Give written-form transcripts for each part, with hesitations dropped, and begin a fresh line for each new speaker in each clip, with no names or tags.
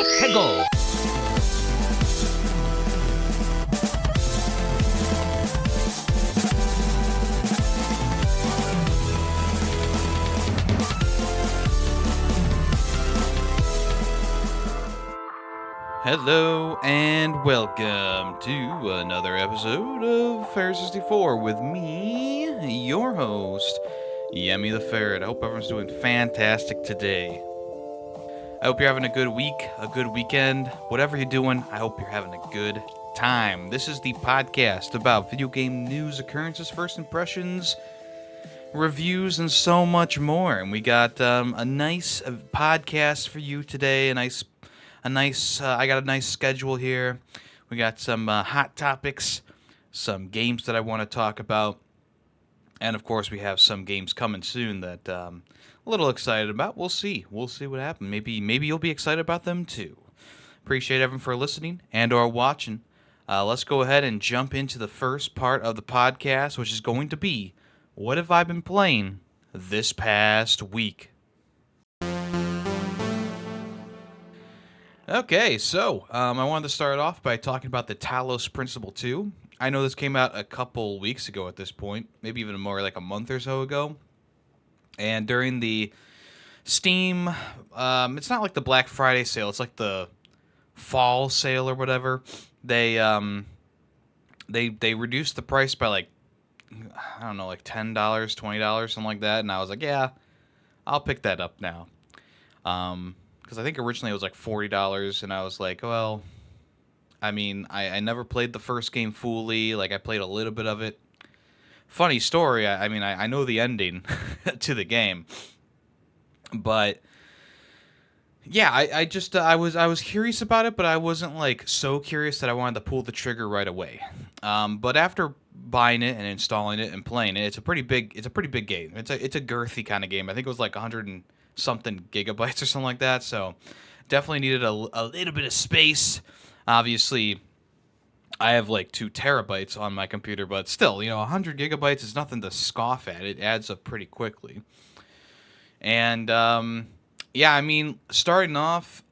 Principle.
Hello and welcome to another episode of Fair 64 with me, your host, Yemmy the Ferret. I hope everyone's doing fantastic today. I hope you're having a good week, a good weekend, whatever you're doing. I hope you're having a good time. This is the podcast about video game news, occurrences, first impressions, reviews, and so much more. And we got a nice podcast for you today. I got a nice schedule here. We got some hot topics, some games that I want to talk about, and of course we have some games coming soon that I'm a little excited about. We'll see what happens. Maybe you'll be excited about them too. Appreciate everyone for listening and/or watching. Let's go ahead and jump into the first part of the podcast, which is going to be what have I been playing this past week. Okay, so I wanted to start off by talking about the Talos Principle 2. I know this came out a couple weeks ago at this point, maybe even more like a month or so ago. And during the Steam, it's not like the Black Friday sale, it's like the fall sale or whatever. They reduced the price by like, I don't know, like $10, $20, something like that. And I was like, yeah, I'll pick that up now. Because I think originally it was like $40, and I was like, well, I mean, I never played the first game fully. Like, I played a little bit of it. Funny story, I know the ending to the game. But, yeah, I was curious about it, but I wasn't, like, so curious that I wanted to pull the trigger right away. But after buying it and installing it and playing it, it's a pretty big game. It's a girthy kind of game. I think it was like 100 and something gigabytes or something like that, so definitely needed a little bit of space. Obviously, I have like 2 terabytes on my computer, but still, 100 gigabytes is nothing to scoff at. It adds up pretty quickly. And yeah, I mean, starting off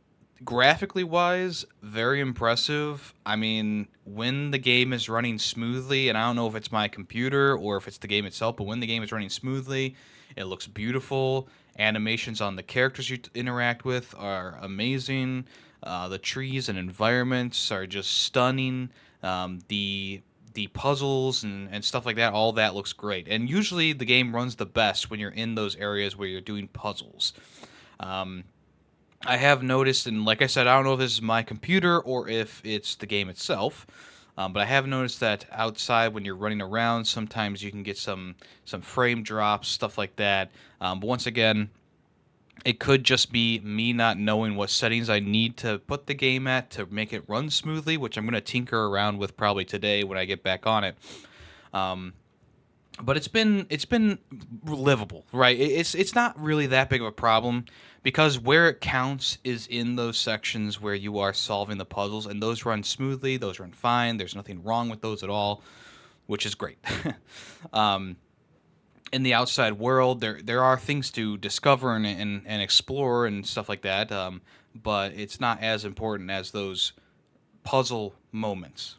graphically wise, very impressive. I mean, when the game is running smoothly, and I don't know if it's my computer or if it's the game itself, but when the game is running smoothly, it looks beautiful. Animations on the characters you interact with are amazing. The trees and environments are just stunning. The puzzles and stuff like that, all that looks great. And usually the game runs the best when you're in those areas where you're doing puzzles. I have noticed, and like I said, I don't know if this is my computer or if it's the game itself, but I have noticed that outside when you're running around, sometimes you can get some frame drops, stuff like that. But once again, it could just be me not knowing what settings I need to put the game at to make it run smoothly, which I'm going to tinker around with probably today when I get back on it. But it's been livable, right? It's not really that big of a problem because where it counts is in those sections where you are solving the puzzles, and those run smoothly, those run fine. There's nothing wrong with those at all, which is great. In the outside world, there are things to discover and explore and stuff like that, but it's not as important as those puzzle moments.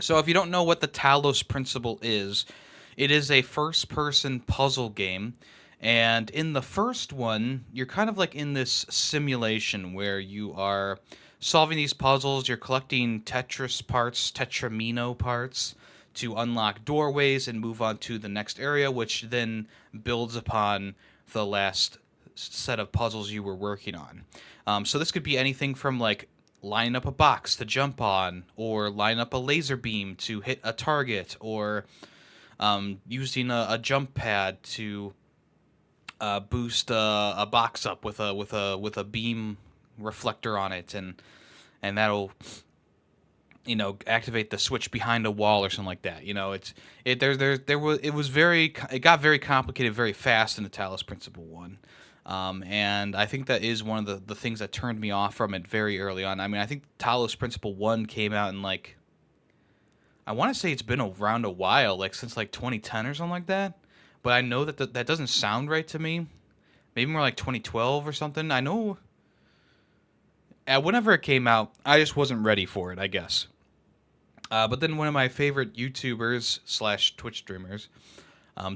So if you don't know what the Talos Principle is, it is a first-person puzzle game, and in the first one, you're kind of like in this simulation where you are solving these puzzles, you're collecting Tetris parts, Tetramino parts, to unlock doorways and move on to the next area, which then builds upon the last set of puzzles you were working on. So this could be anything from like line up a box to jump on, or line up a laser beam to hit a target, or using a jump pad to boost a box up with a beam reflector on it, and that'll activate the switch behind a wall or something like that. It got very complicated very fast in the Talos Principle 1. And I think that is one of the things that turned me off from it very early on. I mean, I think Talos Principle 1 came out in like, I want to say it's been around a while, like since like 2010 or something like that. But I know that that doesn't sound right to me. Maybe more like 2012 or something. I know whenever it came out, I just wasn't ready for it, I guess. But then one of my favorite YouTubers slash Twitch streamers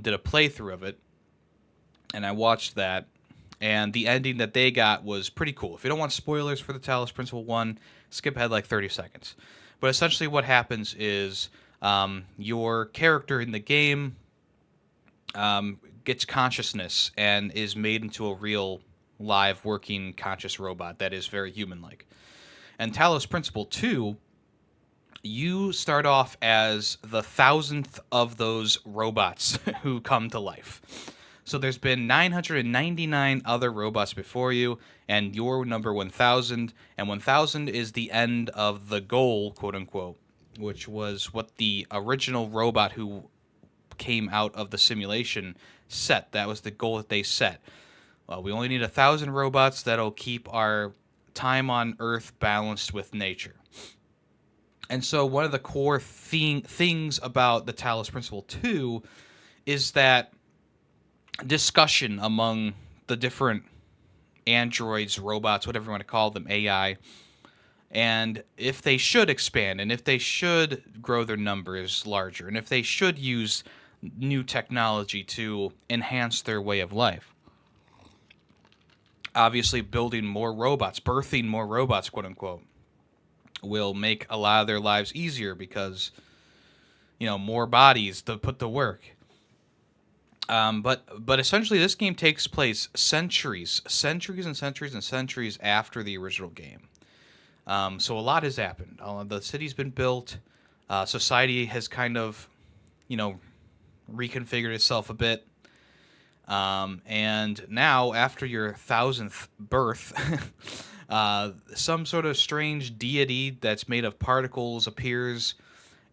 did a playthrough of it, and I watched that. And the ending that they got was pretty cool. If you don't want spoilers for the Talos Principle 1, skip ahead like 30 seconds. But essentially what happens is your character in the game gets consciousness and is made into a real, live, working, conscious robot that is very human-like. And Talos Principle 2, you start off as the 1,000th of those robots who come to life. So there's been 999 other robots before you, and you're number 1,000, and 1,000 is the end of the goal, quote-unquote, which was what the original robot who came out of the simulation set. That was the goal that they set. Well, we only need 1,000 robots that'll keep our time on Earth balanced with nature. And so one of the core things about the Talos Principle 2 is that discussion among the different androids, robots, whatever you want to call them, AI, and if they should expand, and if they should grow their numbers larger, and if they should use new technology to enhance their way of life. Obviously, building more robots, birthing more robots, quote unquote, will make a lot of their lives easier because, more bodies to put to work. But essentially, this game takes place centuries and centuries after the original game. So a lot has happened. The city's been built. Society has kind of, reconfigured itself a bit. And now, after your 1,000th birth, some sort of strange deity that's made of particles appears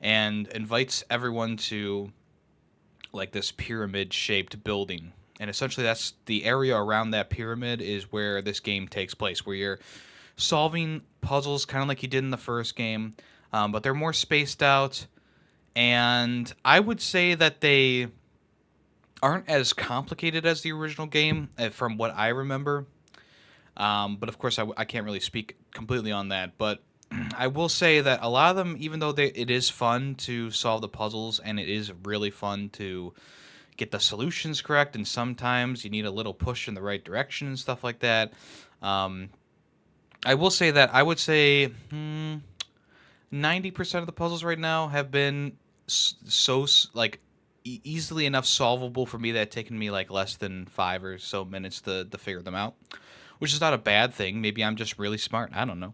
and invites everyone to like this pyramid-shaped building. And essentially that's the area around that pyramid is where this game takes place, where you're solving puzzles kind of like you did in the first game, but they're more spaced out. And I would say that they aren't as complicated as the original game, from what I remember. But of course, I can't really speak completely on that. But I will say that a lot of them, even though it is fun to solve the puzzles and it is really fun to get the solutions correct, and sometimes you need a little push in the right direction and stuff like that. I will say that I would say 90% of the puzzles right now have been so like easily enough solvable for me that it's taken me like less than 5 or so minutes to figure them out, which is not a bad thing. Maybe I'm just really smart. I don't know.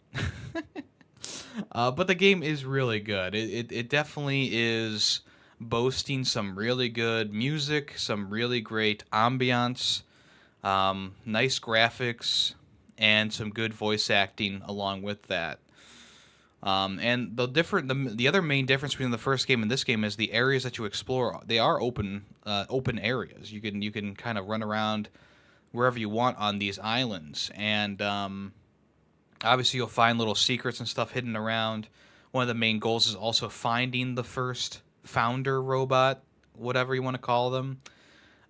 But the game is really good. It definitely is boasting some really good music, some really great ambiance, nice graphics, and some good voice acting along with that. And the other main difference between the first game and this game is the areas that you explore. They are open areas. You can kind of run around wherever you want on these islands, and obviously you'll find little secrets and stuff hidden around. One of the main goals is also finding the first founder robot, whatever you want to call them,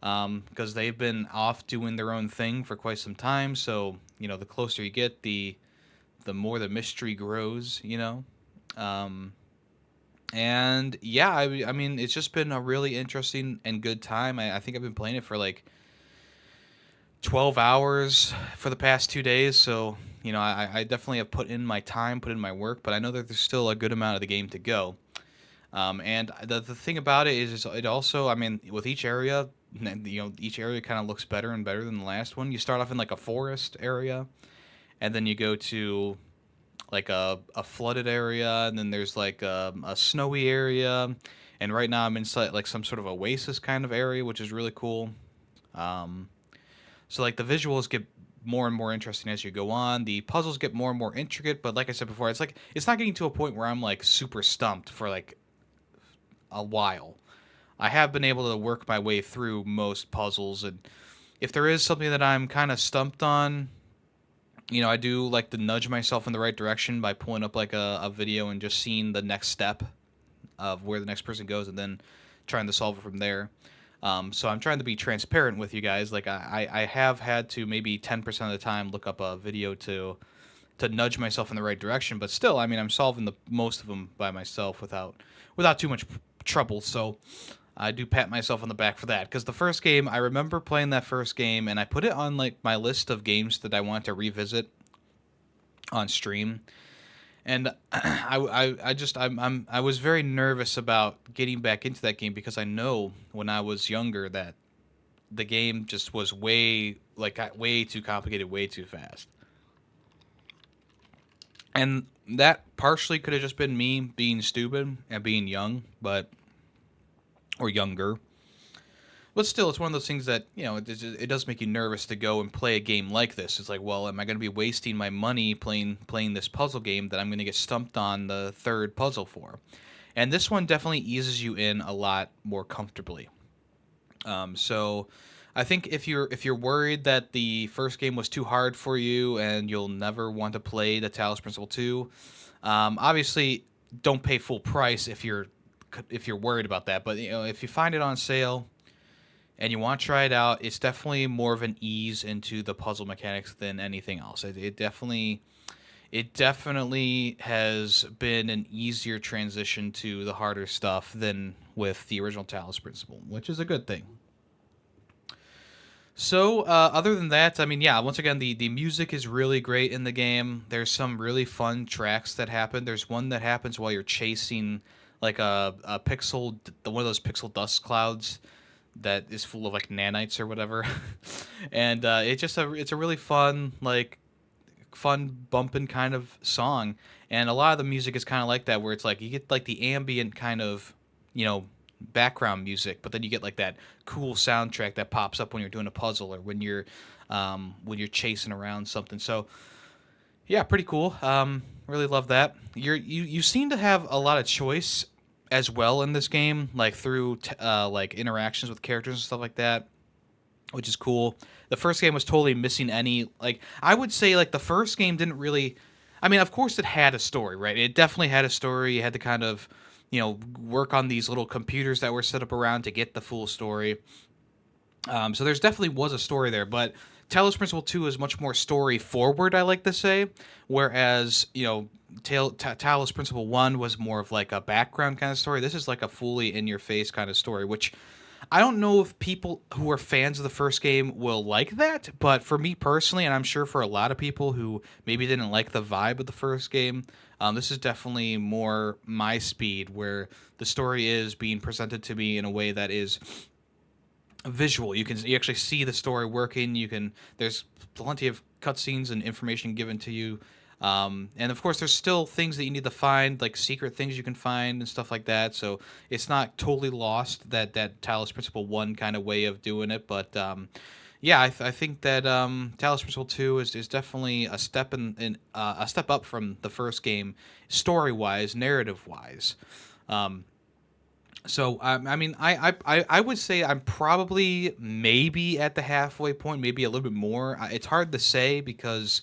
because they've been off doing their own thing for quite some time. So the closer you get, the more the mystery grows, and yeah, I mean, it's just been a really interesting and good time. I think I've been playing it for like 12 hours for the past 2 days, so I definitely have put in my time, put in my work, but I know that there's still a good amount of the game to go. And the thing about it is it also, I mean, with each area, each area kind of looks better and better than the last one. You start off in like a forest area, and then you go to like a flooded area, and then there's like a snowy area, and right now I'm inside like some sort of oasis kind of area, which is really cool. So like the visuals get more and more interesting as you go on. The puzzles get more and more intricate, but like I said before, it's not getting to a point where I'm like super stumped for like a while. I have been able to work my way through most puzzles, and if there is something that I'm kind of stumped on, I do like to nudge myself in the right direction by pulling up like a video and just seeing the next step of where the next person goes, and then trying to solve it from there. So I'm trying to be transparent with you guys. Like I have had to maybe 10% of the time look up a video to to nudge myself in the right direction. But still, I mean, I'm solving the most of them by myself without too much trouble. So I do pat myself on the back for that, because the first game, I remember playing that first game, and I put it on like my list of games that I want to revisit on stream. And I was very nervous about getting back into that game, because I know when I was younger that the game just was way too complicated, way too fast. And that partially could have just been me being stupid and being young, or younger. But still, it's one of those things that, it does make you nervous to go and play a game like this. It's like, well, am I going to be wasting my money playing this puzzle game that I'm going to get stumped on the third puzzle for? And this one definitely eases you in a lot more comfortably. So I think if you're worried that the first game was too hard for you and you'll never want to play the Talos Principle 2, obviously don't pay full price if you're worried about that. But if you find it on sale and you want to try it out, it's definitely more of an ease into the puzzle mechanics than anything else. It definitely has been an easier transition to the harder stuff than with the original Talos Principle, which is a good thing. So, other than that, I mean, yeah, once again, the music is really great in the game. There's some really fun tracks that happen. There's one that happens while you're chasing, like, one of those pixel dust clouds that is full of, like, nanites or whatever. And it's a really fun, like, fun bumping kind of song. And a lot of the music is kind of like that, where it's like you get, like, the ambient kind of, background music, but then you get like that cool soundtrack that pops up when you're doing a puzzle, or when you're chasing around something. So yeah, pretty cool. Really love that. You seem to have a lot of choice as well in this game, like through like interactions with characters and stuff like that, which is cool. The first game was totally missing any, like, I would say, like, the first game didn't really, I mean, of course it had a story, right? It definitely had a story. You had to kind of work on these little computers that were set up around to get the full story. So there's definitely was a story there, but Talos Principle 2 is much more story forward, I like to say, whereas, Talos Principle 1 was more of like a background kind of story. This is like a fully in-your-face kind of story, which I don't know if people who are fans of the first game will like that, but for me personally, and I'm sure for a lot of people who maybe didn't like the vibe of the first game, this is definitely more my speed, where the story is being presented to me in a way that is visual. You actually see the story working. There's plenty of cutscenes and information given to you. And of course, there's still things that you need to find, like secret things you can find and stuff like that. So it's not totally lost, that Talos Principle 1 kind of way of doing it. But yeah, I think that Talos Principle 2 is definitely a step a step up from the first game, story wise, narrative wise. So I mean, I would say I'm probably maybe at the halfway point, maybe a little bit more. It's hard to say, because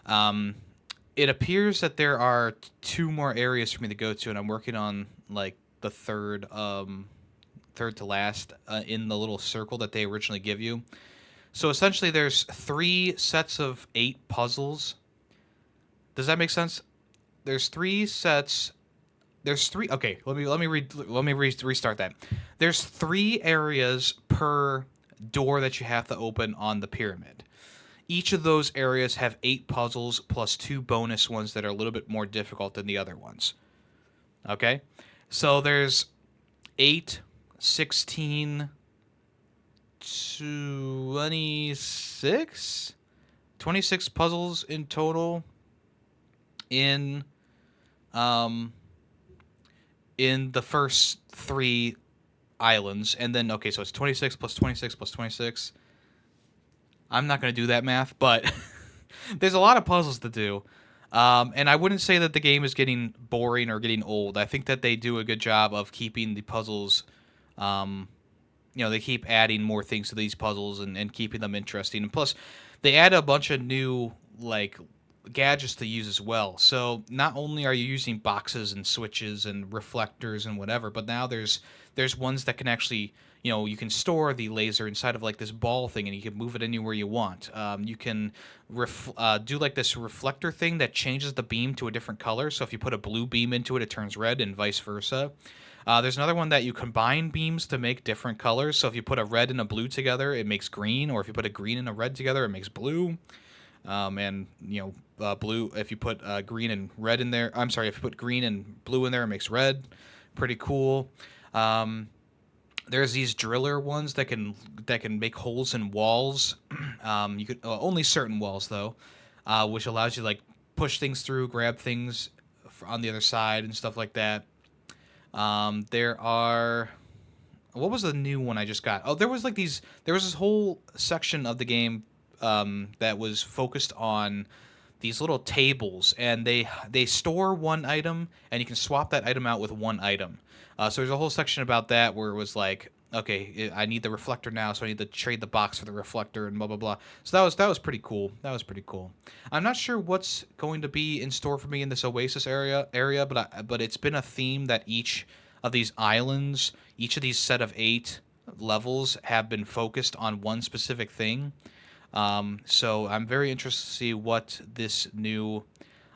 it appears that there are 2 more areas for me to go to, and I'm working on like the third to last in the little circle that they originally give you. So essentially, there's 3 sets of 8 puzzles. Does that make sense? There's 3 sets. There's 3. Okay, let me restart that. There's 3 areas per door that you have to open on the pyramid. Each of those areas have 8 puzzles plus 2 bonus ones that are a little bit more difficult than the other ones. Okay? So there's 8, 16, 26 puzzles in total in the first 3 islands. And then, okay, so it's 26 plus 26 plus 26. I'm not going to do that math, but there's a lot of puzzles to do. And I wouldn't say that the game is getting boring or getting old. I think that they do a good job of keeping the puzzles, they keep adding more things to these puzzles and keeping them interesting. And plus, they add a bunch of new, like, gadgets to use as well. So not only are you using boxes and switches and reflectors and whatever, but now there's ones that can actually, you can store the laser inside of like this ball thing, and you can move it anywhere you want. You can do like this reflector thing that changes the beam to a different color. So if you put a blue beam into it, it turns red, and vice versa. There's another one that you combine beams to make different colors. So if you put a red and a blue together, it makes green, or if you put a green and a red together, it makes blue. And blue. If you put green and red in there, I'm sorry. If you put green and blue in there, it makes red. Pretty cool. There's these driller ones that can make holes in walls. You could only certain walls though, which allows you to like push things through, grab things on the other side and stuff like that. There are. What was the new one I just got? Oh, there was like these. There was this whole section of the game that was focused on these little tables, and they store one item, and you can swap that item out with one item. So there's a whole section about that where it was like, okay, I need the reflector now, so I need to trade the box for the reflector, and blah blah blah. So that was pretty cool. That was pretty cool. I'm not sure what's going to be in store for me in this Oasis area, but it's been a theme that each of these islands, each of these set of 8 levels have been focused on one specific thing. So I'm very interested to see what this new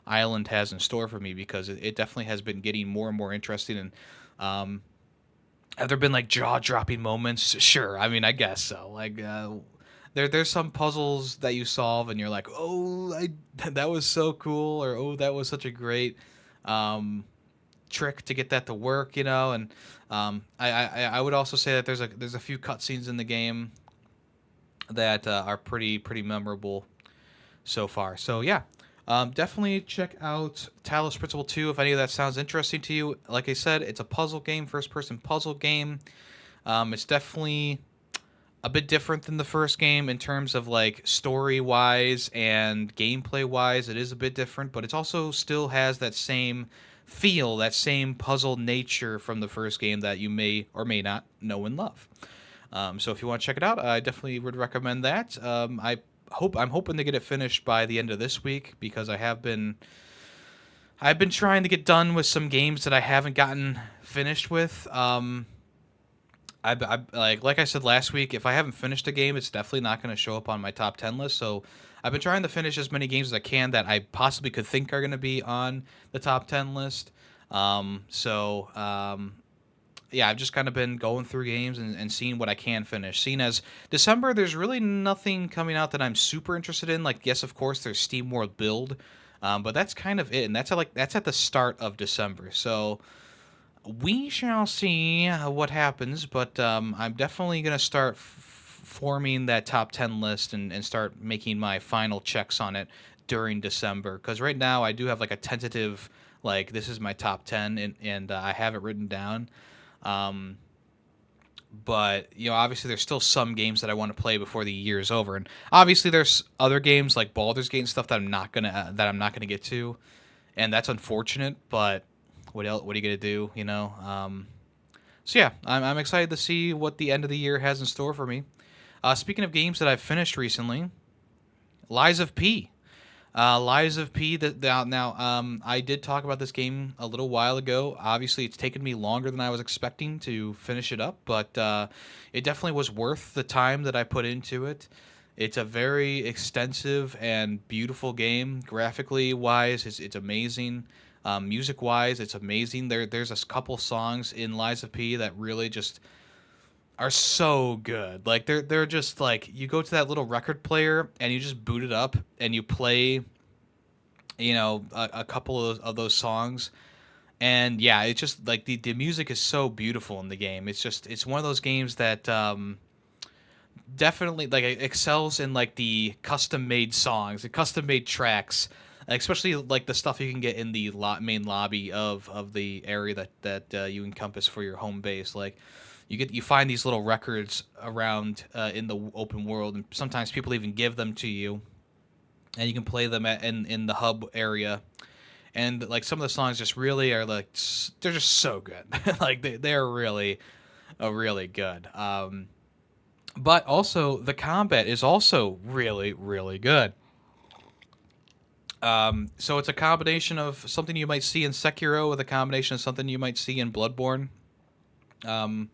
island has in store for me, because it definitely has been getting more and more interesting. And have there been like jaw-dropping moments? Sure. I mean, I guess so. Like there's some puzzles that you solve and you're like, oh, that was so cool, or oh, that was such a great trick to get that to work, And I would also say that there's a few cutscenes in the game that are pretty memorable so far. So yeah, definitely check out Talos Principle 2 if any of that sounds interesting to you. Like I said, it's a puzzle game, first-person puzzle game. It's definitely a bit different than the first game in terms of like story-wise and gameplay-wise. It is a bit different, but it also still has that same feel, that same puzzle nature from the first game that you may or may not know and love. So if you want to check it out, I definitely would recommend that. I'm hoping to get it finished by the end of this week, because I've been trying to get done with some games that I haven't gotten finished with. Like I said last week, if I haven't finished a game, it's definitely not going to show up on my top 10 list. So I've been trying to finish as many games as I can that I possibly could think are going to be on the top 10 list. Yeah, I've just kind of been going through games and seeing what I can finish. Seeing as December, there's really nothing coming out that I'm super interested in. Like, yes, of course, there's Steam World Build, but that's kind of it, and that's at the start of December. So we shall see what happens. But I'm definitely gonna start forming that top 10 list and start making my final checks on it during December. Because right now I do have like a tentative, like, this is my top 10, and I have it written down. But obviously there's still some games that I want to play before the year is over, and obviously there's other games like Baldur's Gate and stuff that I'm not gonna get to, and that's unfortunate. But what are you gonna do? So yeah, I'm excited to see what the end of the year has in store for me. Speaking of games that I've finished recently, Lies of P. Lies of P. I did talk about this game a little while ago. Obviously, it's taken me longer than I was expecting to finish it up, but it definitely was worth the time that I put into it. It's a very extensive and beautiful game. Graphically wise, it's amazing. Music wise, it's amazing. There's a couple songs in Lies of P that really just are so good. Like they're just like, you go to that little record player and you just boot it up and you play, a couple of those songs, and yeah, it's just like the music is so beautiful in the game. It's one of those games that definitely like excels in like the custom made songs, the custom made tracks, especially like the stuff you can get in the main lobby of the area that you encompass for your home base. Like you find these little records around in the open world, and sometimes people even give them to you, and you can play them in the hub area. And like some of the songs just really are like, they're just so good. Like they're really good. But also the combat is also really, really good. So it's a combination of something you might see in Sekiro with a combination of something you might see in Bloodborne. Um,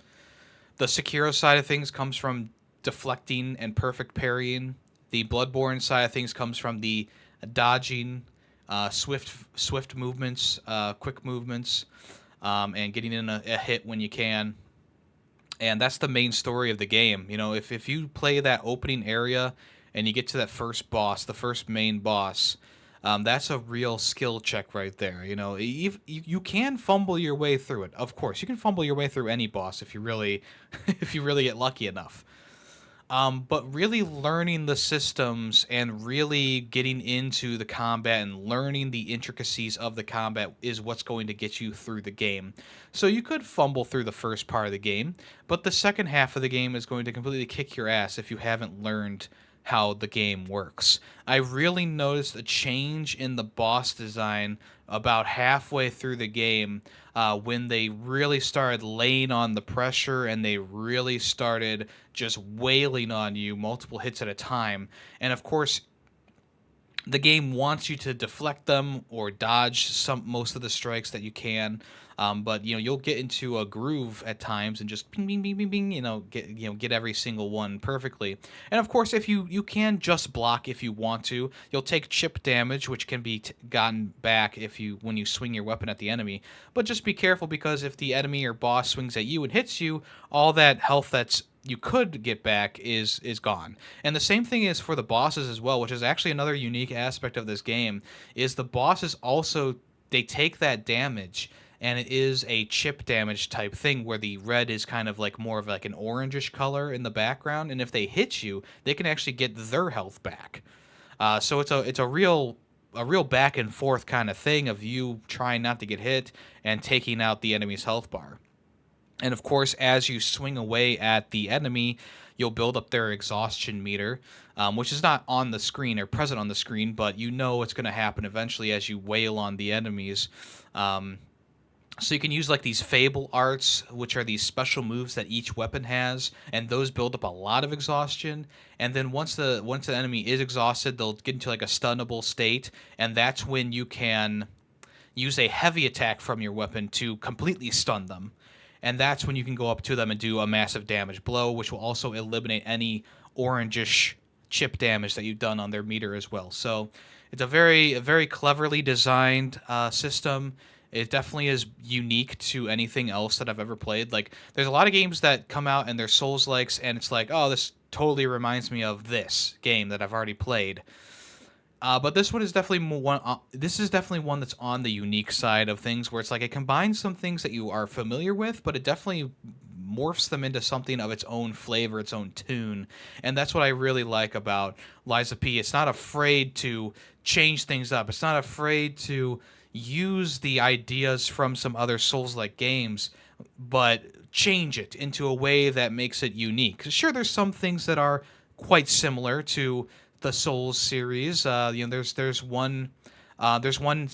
the Sekiro side of things comes from deflecting and perfect parrying. The Bloodborne side of things comes from the dodging, swift movements, quick movements, and getting in a hit when you can. And that's the main story of the game. You know, if you play that opening area and you get to that first boss, the first main boss, that's a real skill check right there. You know, you can fumble your way through it. Of course, you can fumble your way through any boss if you really if you really get lucky enough. But really learning the systems and really getting into the combat and learning the intricacies of the combat is what's going to get you through the game. So you could fumble through the first part of the game, but the second half of the game is going to completely kick your ass if you haven't learned how the game works. I really noticed a change in the boss design about halfway through the game when they really started laying on the pressure and they really started just wailing on you multiple hits at a time. And of course, the game wants you to deflect them or dodge most of the strikes that you can. But you know you'll get into a groove at times and just ping, ping, ping, ping, ping. Get every single one perfectly. And of course, if you can just block if you want to, you'll take chip damage, which can be gotten back if you when you swing your weapon at the enemy. But just be careful because if the enemy or boss swings at you and hits you, all that health that's you could get back is gone. And the same thing is for the bosses as well, which is actually another unique aspect of this game, is the bosses also they take that damage and it is a chip damage type thing where the red is kind of like more of like an orangish color in the background, and if they hit you, they can actually get their health back. So it's a real back and forth kind of thing of you trying not to get hit and taking out the enemy's health bar. And of course, as you swing away at the enemy, you'll build up their exhaustion meter, which is not on the screen or present on the screen, but you know it's going to happen eventually as you wail on the enemies. So you can use like these fable arts, which are these special moves that each weapon has, and those build up a lot of exhaustion. And then once the enemy is exhausted, they'll get into like a stunnable state, and that's when you can use a heavy attack from your weapon to completely stun them. And that's when you can go up to them and do a massive damage blow, which will also eliminate any orangish chip damage that you've done on their meter as well. So it's a very cleverly designed system. It definitely is unique to anything else that I've ever played. Like, there's a lot of games that come out and they're Souls-likes, and it's like, oh, this totally reminds me of this game that I've already played. But this one is definitely one. This is definitely one that's on the unique side of things, where it's like it combines some things that you are familiar with, but it definitely morphs them into something of its own flavor, its own tune, and that's what I really like about Liza P. It's not afraid to change things up. It's not afraid to use the ideas from some other Souls-like games, but change it into a way that makes it unique. Sure, there's some things that are quite similar to the Souls series. There's one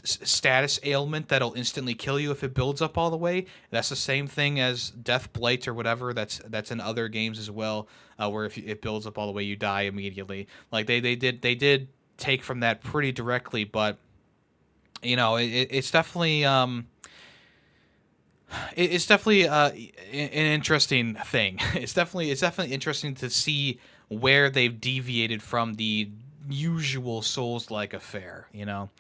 status ailment that'll instantly kill you if it builds up all the way. That's the same thing as Death Blight or whatever. That's in other games as well, where if it builds up all the way, you die immediately. Like they did take from that pretty directly, but you know it's definitely it's definitely an interesting thing. It's definitely interesting to see where they've deviated from the usual Souls-like affair. You know,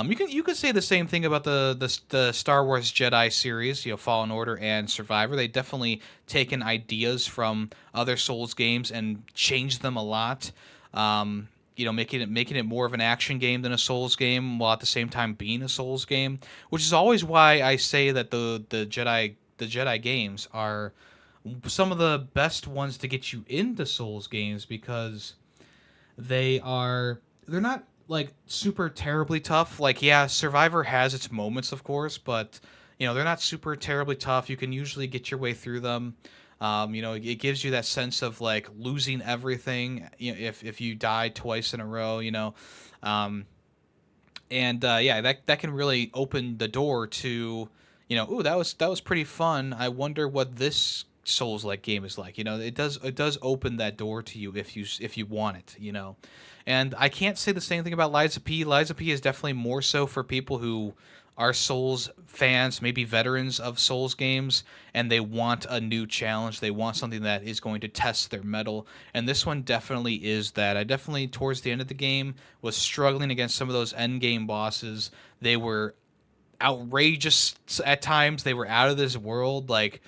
you could say the same thing about the Star Wars Jedi series. You know, Fallen Order and Survivor. They definitely taken ideas from other Souls games and changed them a lot. Making it more of an action game than a Souls game, while at the same time being a Souls game, which is always why I say that the Jedi games are some of the best ones to get you into Souls games, because they're not like super terribly tough. Like, yeah, Survivor has its moments, of course, but they're not super terribly tough. You can usually get your way through them. It gives you that sense of like losing everything, if you die twice in a row, yeah, that can really open the door to, ooh, that was pretty fun. I wonder what this Souls-like game is like. It does open that door to you if you want it. And I can't say the same thing about Lies of P. Lies of P is definitely more so for people who are Souls fans, maybe veterans of Souls games, and they want a new challenge. They want something that is going to test their mettle, and this one definitely is that. I definitely, towards the end of the game, was struggling against some of those end game bosses. They were outrageous at times. They were out of this world. Like,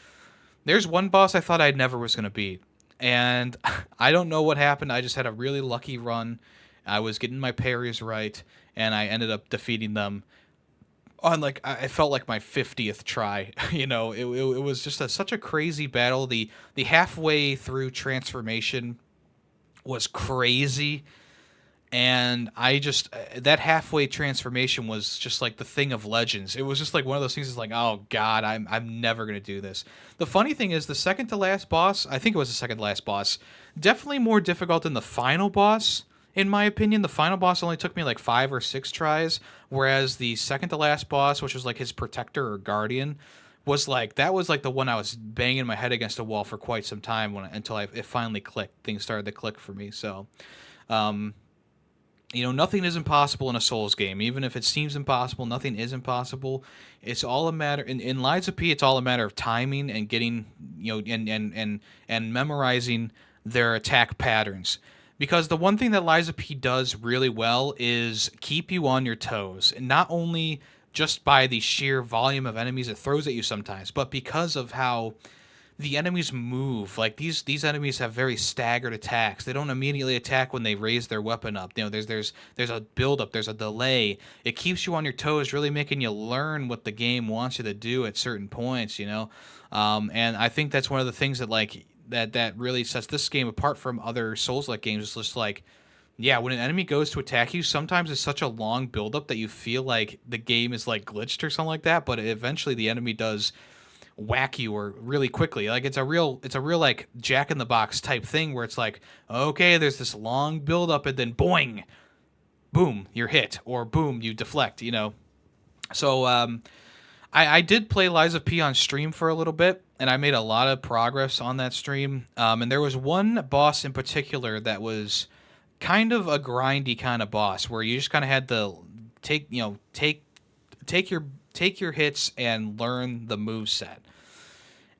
there's one boss I thought I never was going to beat. And I don't know what happened. I just had a really lucky run. I was getting my parries right, and I ended up defeating them on, like, I felt like my 50th try. It was just such a crazy battle. The halfway through transformation was crazy, and I just that halfway transformation was just like the thing of legends. It was just like one of those things. It's like, oh god, I'm never gonna do this. The funny thing is, the second to last boss, I think it was the second to last boss, definitely more difficult than the final boss. In my opinion, the final boss only took me like 5 or 6 tries, whereas the second to last boss, which was like his protector or guardian, that was like the one I was banging my head against a wall for quite some time until it finally clicked. Things started to click for me. So, um, nothing is impossible in a Souls game. Even if it seems impossible, nothing is impossible. It's all a matter in Lies of P. It's all a matter of timing and getting, and memorizing their attack patterns. Because the one thing that Lies of P does really well is keep you on your toes, and not only just by the sheer volume of enemies it throws at you sometimes, but because of how the enemies move. Like, these enemies have very staggered attacks. They don't immediately attack when they raise their weapon up. There's a build up, there's a delay. It keeps you on your toes, really making you learn what the game wants you to do at certain points. And I think that's one of the things that, like, that really sets this game apart from other Souls-like games. It's just like, yeah, when an enemy goes to attack you, sometimes it's such a long build-up that you feel like the game is like glitched or something like that. But eventually, the enemy does whack you or really quickly. Like, it's a real like Jack in the Box type thing where it's like, okay, there's this long build up and then boing, boom, you're hit, or boom, you deflect. So I did play Lies of P on stream for a little bit, and I made a lot of progress on that stream. And there was one boss in particular that was kind of a grindy kind of boss where you just kind of had to take your hits and learn the move set.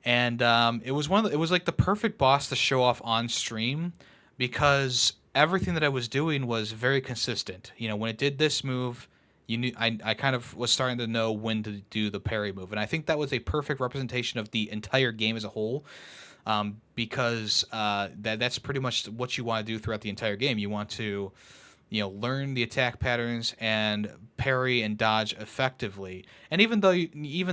And it was like the perfect boss to show off on stream, because everything that I was doing was very consistent. When it did this move, you knew I kind of was starting to know when to do the parry move, and I think that was a perfect representation of the entire game as a whole. Because that's pretty much what you want to do throughout the entire game. You want to learn the attack patterns and parry and dodge effectively. And even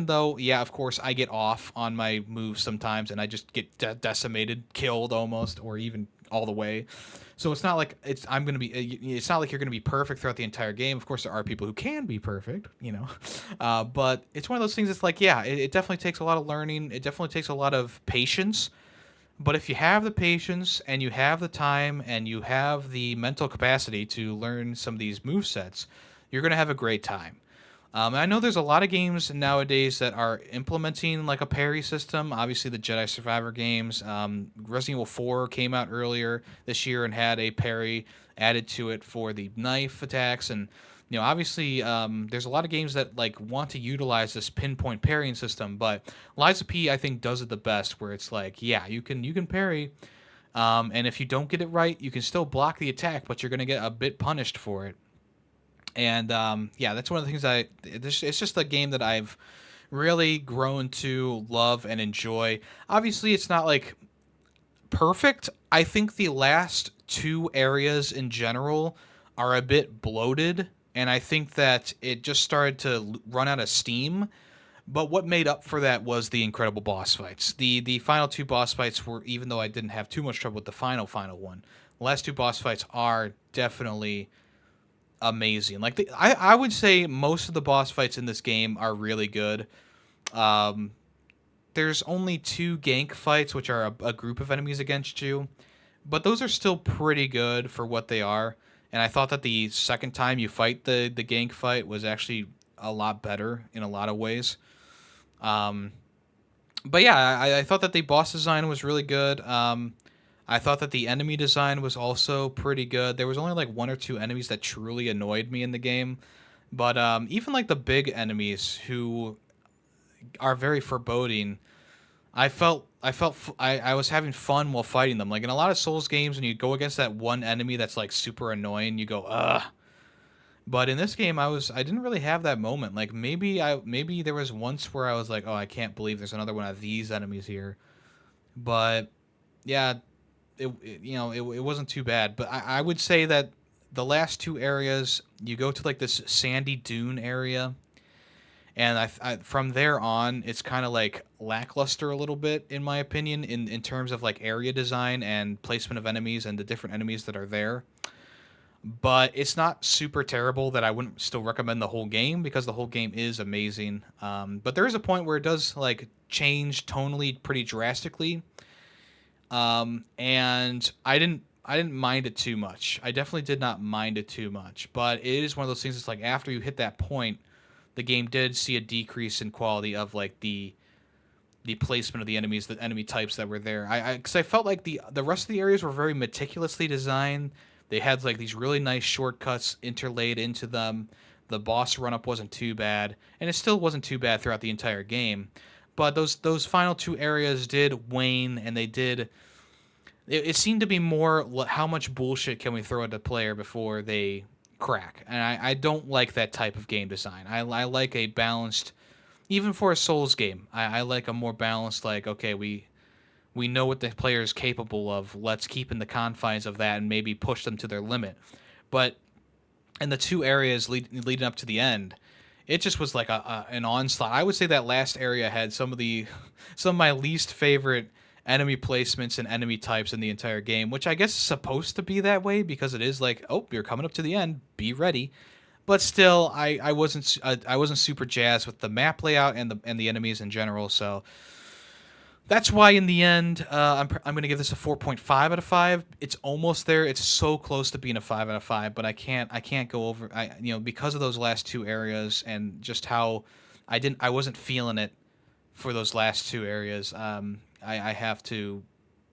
though, yeah, of course, I get off on my moves sometimes, and I just get decimated, killed almost, or even all the way. So it's not like it's not like you're gonna be perfect throughout the entire game. Of course, there are people who can be perfect. But it's one of those things. It's like, yeah, it definitely takes a lot of learning. It definitely takes a lot of patience. But if you have the patience and you have the time and you have the mental capacity to learn some of these move sets, you're going to have a great time. And I know there's a lot of games nowadays that are implementing like a parry system. Obviously, the Jedi Survivor games. Resident Evil 4 came out earlier this year and had a parry added to it for the knife attacks. And obviously, there's a lot of games that like want to utilize this pinpoint parrying system, but Lies of P, I think, does it the best, where it's like, yeah, you can parry, and if you don't get it right, you can still block the attack, but you're gonna get a bit punished for it. And yeah, that's one of the things it's just a game that I've really grown to love and enjoy. Obviously, it's not like perfect. I think the last 2 areas in general are a bit bloated, and I think that it just started to run out of steam. But what made up for that was the incredible boss fights. The final 2 boss fights were, even though I didn't have too much trouble with the final one, the last 2 boss fights are definitely amazing. Like, I would say most of the boss fights in this game are really good. Um, there's only 2 gank fights, which are a group of enemies against you, but those are still pretty good for what they are. And I thought that the second time you fight the gank fight was actually a lot better in a lot of ways. Um, But yeah, I thought that the boss design was really good. I thought that the enemy design was also pretty good. There was only like one or two enemies that truly annoyed me in the game, but even like the big enemies who are very foreboding, I was having fun while fighting them. Like in a lot of Souls games, when you go against that one enemy that's like super annoying, you go ugh. But in this game, I didn't really have that moment. Like maybe there was once where I was like, oh, I can't believe there's another one of these enemies here. But yeah, it wasn't too bad. But I would say that the last two areas, you go to like this sandy dune area, and from there on, it's kind of like lackluster a little bit, in my opinion, in terms of like area design and placement of enemies and the different enemies that are there. But it's not super terrible that I wouldn't still recommend the whole game, because the whole game is amazing. But there is a point where it does like change tonally pretty drastically, and I didn't mind it too much. I definitely did not mind it too much. But it is one of those things that's like after you hit that point, the game did see a decrease in quality of like the placement of the enemies, the enemy types that were there. Because I felt like the rest of the areas were very meticulously designed. They had like these really nice shortcuts interlaid into them. The boss run up wasn't too bad, and it still wasn't too bad throughout the entire game. But those final two areas did wane, and they did. It seemed to be more how much bullshit can we throw at the player before they crack, and I don't like that type of game design. I like a balanced, even for a Souls game. I like a more balanced, like, okay, we know what the player is capable of. Let's keep in the confines of that and maybe push them to their limit. But in the two areas leading up to the end, it just was like an onslaught. I would say that last area had some of my least favorite enemy placements and enemy types in the entire game, which I guess is supposed to be that way because it is like, oh, you're coming up to the end, be ready. But still, I wasn't super jazzed with the map layout and the enemies in general. So that's why in the end, I'm going to give this a 4.5 out of 5. It's almost there. It's so close to being a 5 out of 5, but I can't go over, because of those last two areas and just how I wasn't feeling it for those last two areas. I have to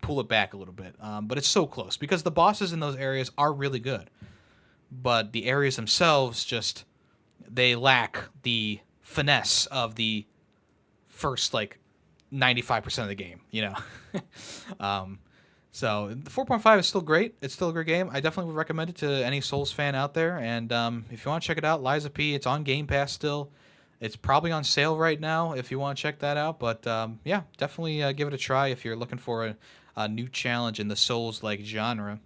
pull it back a little bit. But it's so close because the bosses in those areas are really good, but the areas themselves just, they lack the finesse of the first like 95% of the game, so the 4.5 is still great. It's still a great game. I definitely would recommend it to any Souls fan out there. And if you want to check it out, Liza P, it's on Game Pass still. It's probably on sale right now if you want to check that out. But yeah, definitely give it a try if you're looking for a new challenge in the Souls-like genre.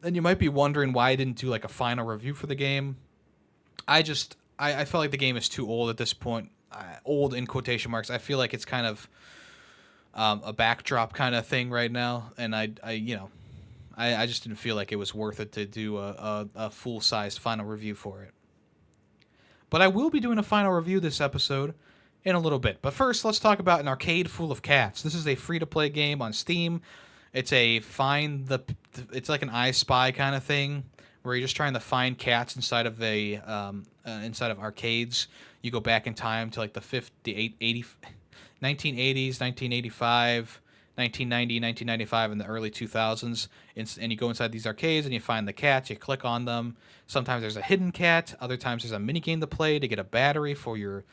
And you might be wondering why I didn't do like a final review for the game. I felt like the game is too old at this point. Old in quotation marks. I feel like it's kind of a backdrop kind of thing right now, and I just didn't feel like it was worth it to do a full-sized final review for it. But I will be doing a final review this episode in a little bit. But first, let's talk about An Arcade Full of Cats. This is a free-to-play game on Steam. It's it's like an I Spy kind of thing, where you're just trying to find cats inside of inside of arcades. You go back in time to like the 1980s, 1985, 1990, 1995, and the early 2000s, and you go inside these arcades and you find the cats. You click on them. Sometimes there's a hidden cat. Other times there's a mini game to play to get a battery for your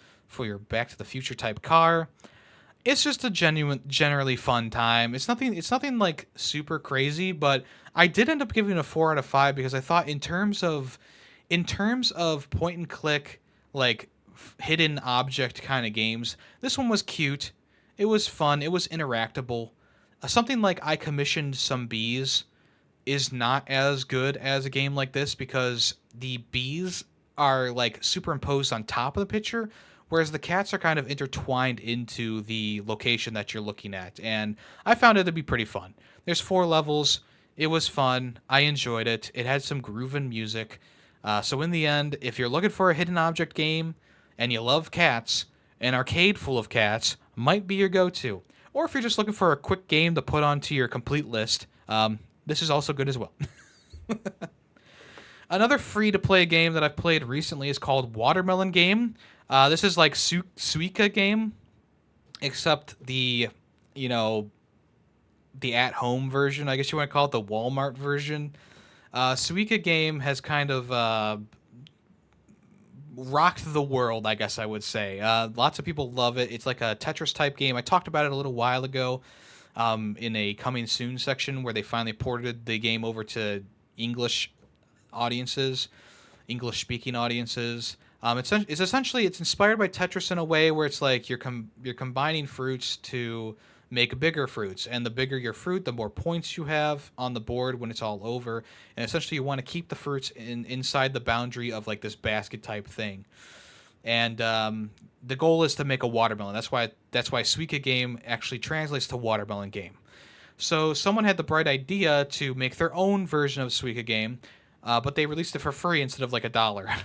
Back to the Future type car. It's just a generally fun time. It's nothing like super crazy, but I did end up giving it a 4 out of 5 because I thought in terms of point and click, like hidden object kind of games, this one was cute. It was fun. It was interactable. Something like I Commissioned Some Bees is not as good as a game like this because the bees are like superimposed on top of the picture, whereas the cats are kind of intertwined into the location that you're looking at. And I found it to be pretty fun. There's 4 levels. It was fun. I enjoyed it. It had some groovin' music. So in the end, if you're looking for a hidden object game and you love cats, An Arcade Full of Cats might be your go-to. Or if you're just looking for a quick game to put onto your complete list, this is also good as well. Another free-to-play game that I've played recently is called Watermelon Game. This is like Suika game. except you know, the at-home version, I guess you want to call it, the Walmart version. Suika game has kind of rocked the world, I guess I would say. Lots of people love it. It's like a Tetris type game. I talked about it a little while ago in a coming soon section where they finally ported the game over to English audiences, English speaking audiences. It's essentially it's inspired by Tetris in a way where it's like you're combining fruits to make bigger fruits, and the bigger your fruit, the more points you have on the board when it's all over. And essentially, you want to keep the fruits inside the boundary of like this basket type thing. And the goal is to make a watermelon. That's why Suika game actually translates to watermelon game. So someone had the bright idea to make their own version of Suika game, but they released it for free instead of like $1.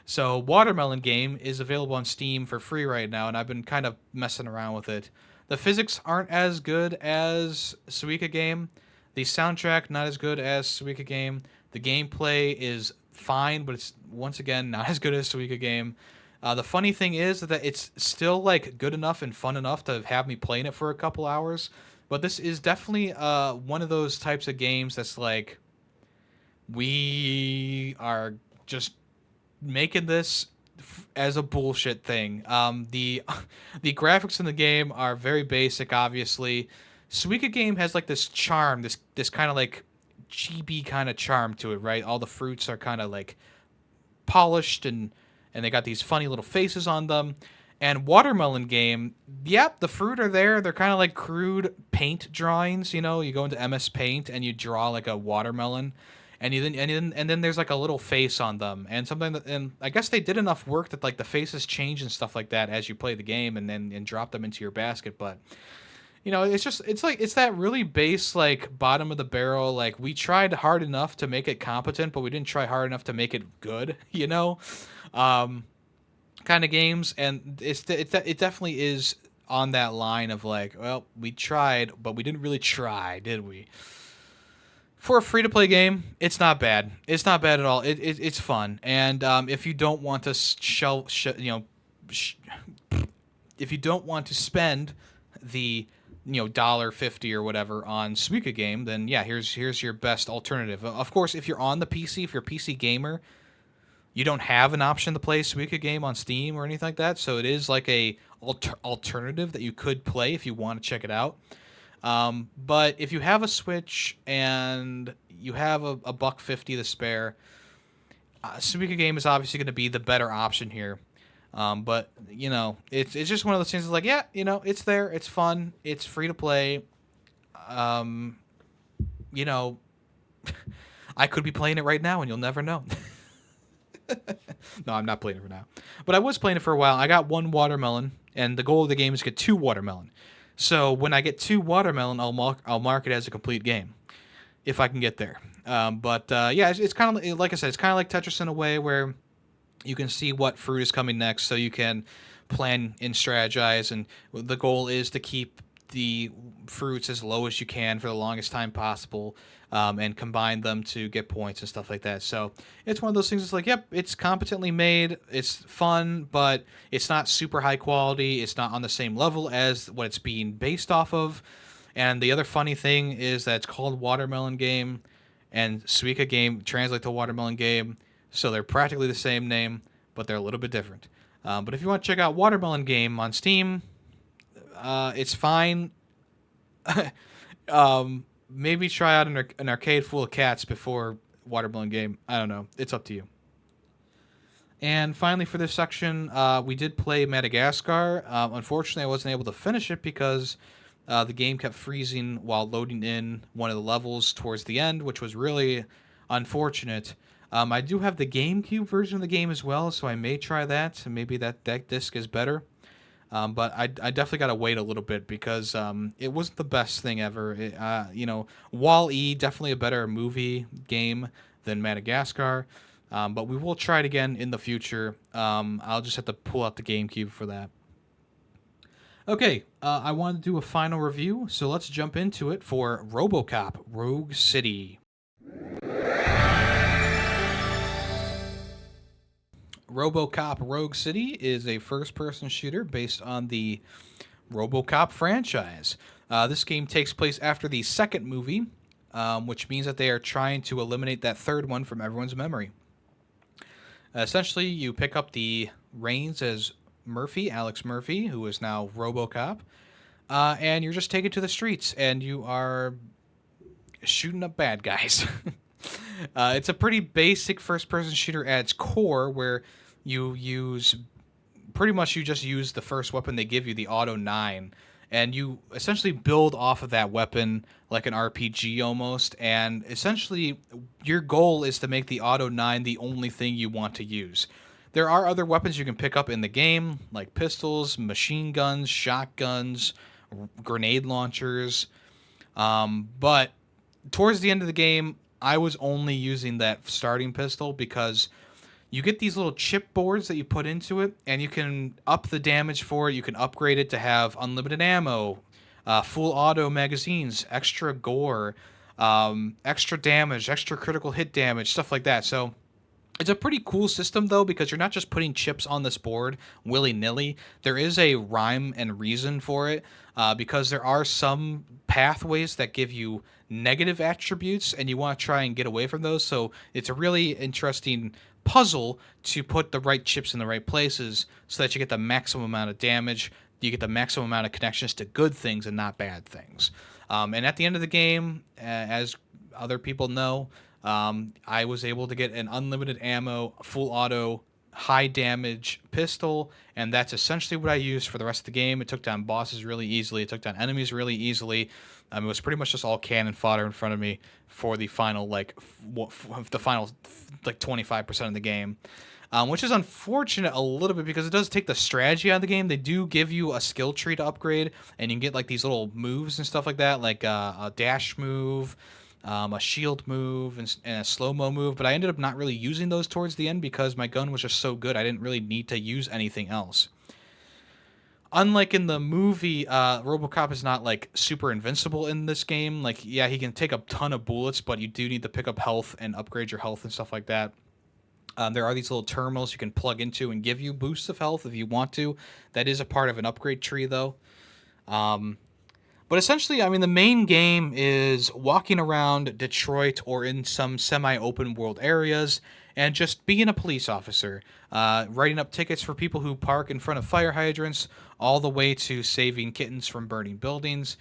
So Watermelon Game is available on Steam for free right now, and I've been kind of messing around with it. The physics aren't as good as Suika Game. The soundtrack not as good as Suika Game. The gameplay is fine, but it's once again not as good as Suika Game. The funny thing is that it's still like good enough and fun enough to have me playing it for a couple hours. But this is definitely one of those types of games that's like we are just making this as a bullshit thing. The the graphics in the game are very basic, obviously. Suika game has like this charm, this kind of like chibi kind of charm to it, right? All the fruits are kind of like polished and they got these funny little faces on them. And Watermelon Game, yep, the fruit are there. They're kind of like crude paint drawings. You know, you go into MS Paint and you draw like a watermelon, and then there's like a little face on them, and something that, and I guess they did enough work that like the faces change and stuff like that as you play the game, and drop them into your basket. But you know, it's that really base like bottom of the barrel. Like we tried hard enough to make it competent, but we didn't try hard enough to make it good. You know. Kind of games, and it definitely is on that line of like, well, we tried, but we didn't really try, did we? For a free to play game, it's not bad. It's not bad at all. It's fun, and if you don't want to if you don't want to spend the $1.50 or whatever on Suika game, then yeah, here's your best alternative. Of course, if you're on the PC, if you're a PC gamer, you don't have an option to play Suika game on Steam or anything like that, so it is like a alternative that you could play if you want to check it out. But if you have a Switch and you have a $1.50 to spare, Suika game is obviously going to be the better option here. But it's just one of those things that's like, yeah, it's there, it's fun, it's free to play. You know, I could be playing it right now and you'll never know. No, I'm not playing it for now. But I was playing it for a while. I got one watermelon, and the goal of the game is to get 2 watermelon. So when I get 2 watermelon, I'll mark it as a complete game, if I can get there. Yeah, it's kind of like I said, it's kind of like Tetris in a way where you can see what fruit is coming next, so you can plan and strategize. And the goal is to keep the fruits as low as you can for the longest time possible, and combine them to get points and stuff like that. So it's one of those things that's like, yep, it's competently made, it's fun, but it's not super high quality. It's not on the same level as what it's being based off of. And the other funny thing is that it's called Watermelon Game, and Suika Game translate to Watermelon Game, so they're practically the same name, but they're a little bit different. But if you want to check out Watermelon Game on Steam, it's fine. Maybe try out an arcade full of cats before Watermelon Game. I don't know. It's up to you. And finally, for this section, we did play Madagascar. Unfortunately, I wasn't able to finish it because the game kept freezing while loading in one of the levels towards the end, which was really unfortunate. I do have the GameCube version of the game as well, so I may try that. Maybe that disc is better. But I definitely got to wait a little bit because it wasn't the best thing ever. Wall-E, definitely a better movie game than Madagascar. But we will try it again in the future. I'll just have to pull out the GameCube for that. Okay, I want to do a final review, so let's jump into it for Robocop Rogue City. Robocop Rogue City is a first-person shooter based on the Robocop franchise. This game takes place after the second movie, which means that they are trying to eliminate that third one from everyone's memory. Essentially, you pick up the reins as Murphy, Alex Murphy, who is now Robocop, and you're just taken to the streets, and you are shooting up bad guys. It's a pretty basic first-person shooter at its core, where you use pretty much you just use the first weapon they give you, the Auto 9, and you essentially build off of that weapon like an RPG almost, and essentially your goal is to make the Auto 9 the only thing you want to use. There are other weapons you can pick up in the game, like pistols, machine guns, shotguns, grenade launchers, but towards the end of the game, I was only using that starting pistol because you get these little chip boards that you put into it, and you can up the damage for it. You can upgrade it to have unlimited ammo, full auto magazines, extra gore, extra damage, extra critical hit damage, stuff like that. So it's a pretty cool system, though, because you're not just putting chips on this board willy-nilly. There is a rhyme and reason for it, because there are some pathways that give you negative attributes, and you want to try and get away from those. So it's a really interesting puzzle to put the right chips in the right places so that you get the maximum amount of damage, you get the maximum amount of connections to good things and not bad things. And at the end of the game, as other people know, I was able to get an unlimited ammo, full auto, high damage pistol, and that's essentially what I used for the rest of the game. It took down bosses really easily. It took down enemies really easily. It was pretty much just all cannon fodder in front of me for the final, like, the final, like, 25% of the game. Which is unfortunate a little bit because it does take the strategy out of the game. They do give you a skill tree to upgrade, and you can get, like, these little moves and stuff like that, like a dash move, a shield move, and a slow-mo move, but I ended up not really using those towards the end because my gun was just so good I didn't really need to use anything else. Unlike in the movie, Robocop is not, like, super invincible in this game. Like, yeah, he can take a ton of bullets, but you do need to pick up health and upgrade your health and stuff like that. There are these little terminals you can plug into and give you boosts of health if you want to. That is a part of an upgrade tree, though. But essentially, I mean, the main game is walking around Detroit or in some semi-open world areas and just being a police officer, writing up tickets for people who park in front of fire hydrants, all the way to saving kittens from burning buildings.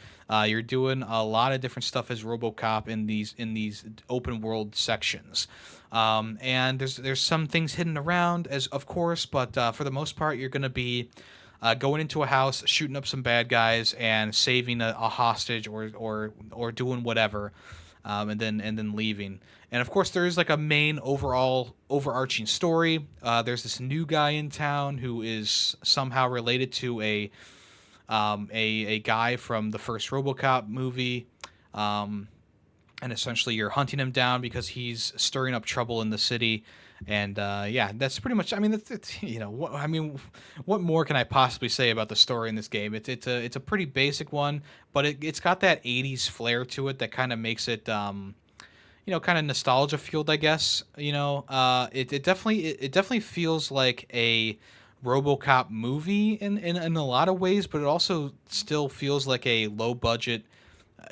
You're doing a lot of different stuff as RoboCop in these open world sections, and there's some things hidden around, as of course, but for the most part, you're going to be going into a house, shooting up some bad guys, and saving a hostage or doing whatever, and then leaving. And of course, there is like a main overarching story. There's this new guy in town who is somehow related to a guy from the first RoboCop movie. And essentially you're hunting him down because he's stirring up trouble in the city. And yeah, that's pretty much. I mean, it's you know, what more can I possibly say about the story in this game? It's a pretty basic one, but it's got that '80s flair to it that kind of makes it kind of nostalgia fueled, I guess. It definitely feels like a RoboCop movie in a lot of ways, but it also still feels like a low budget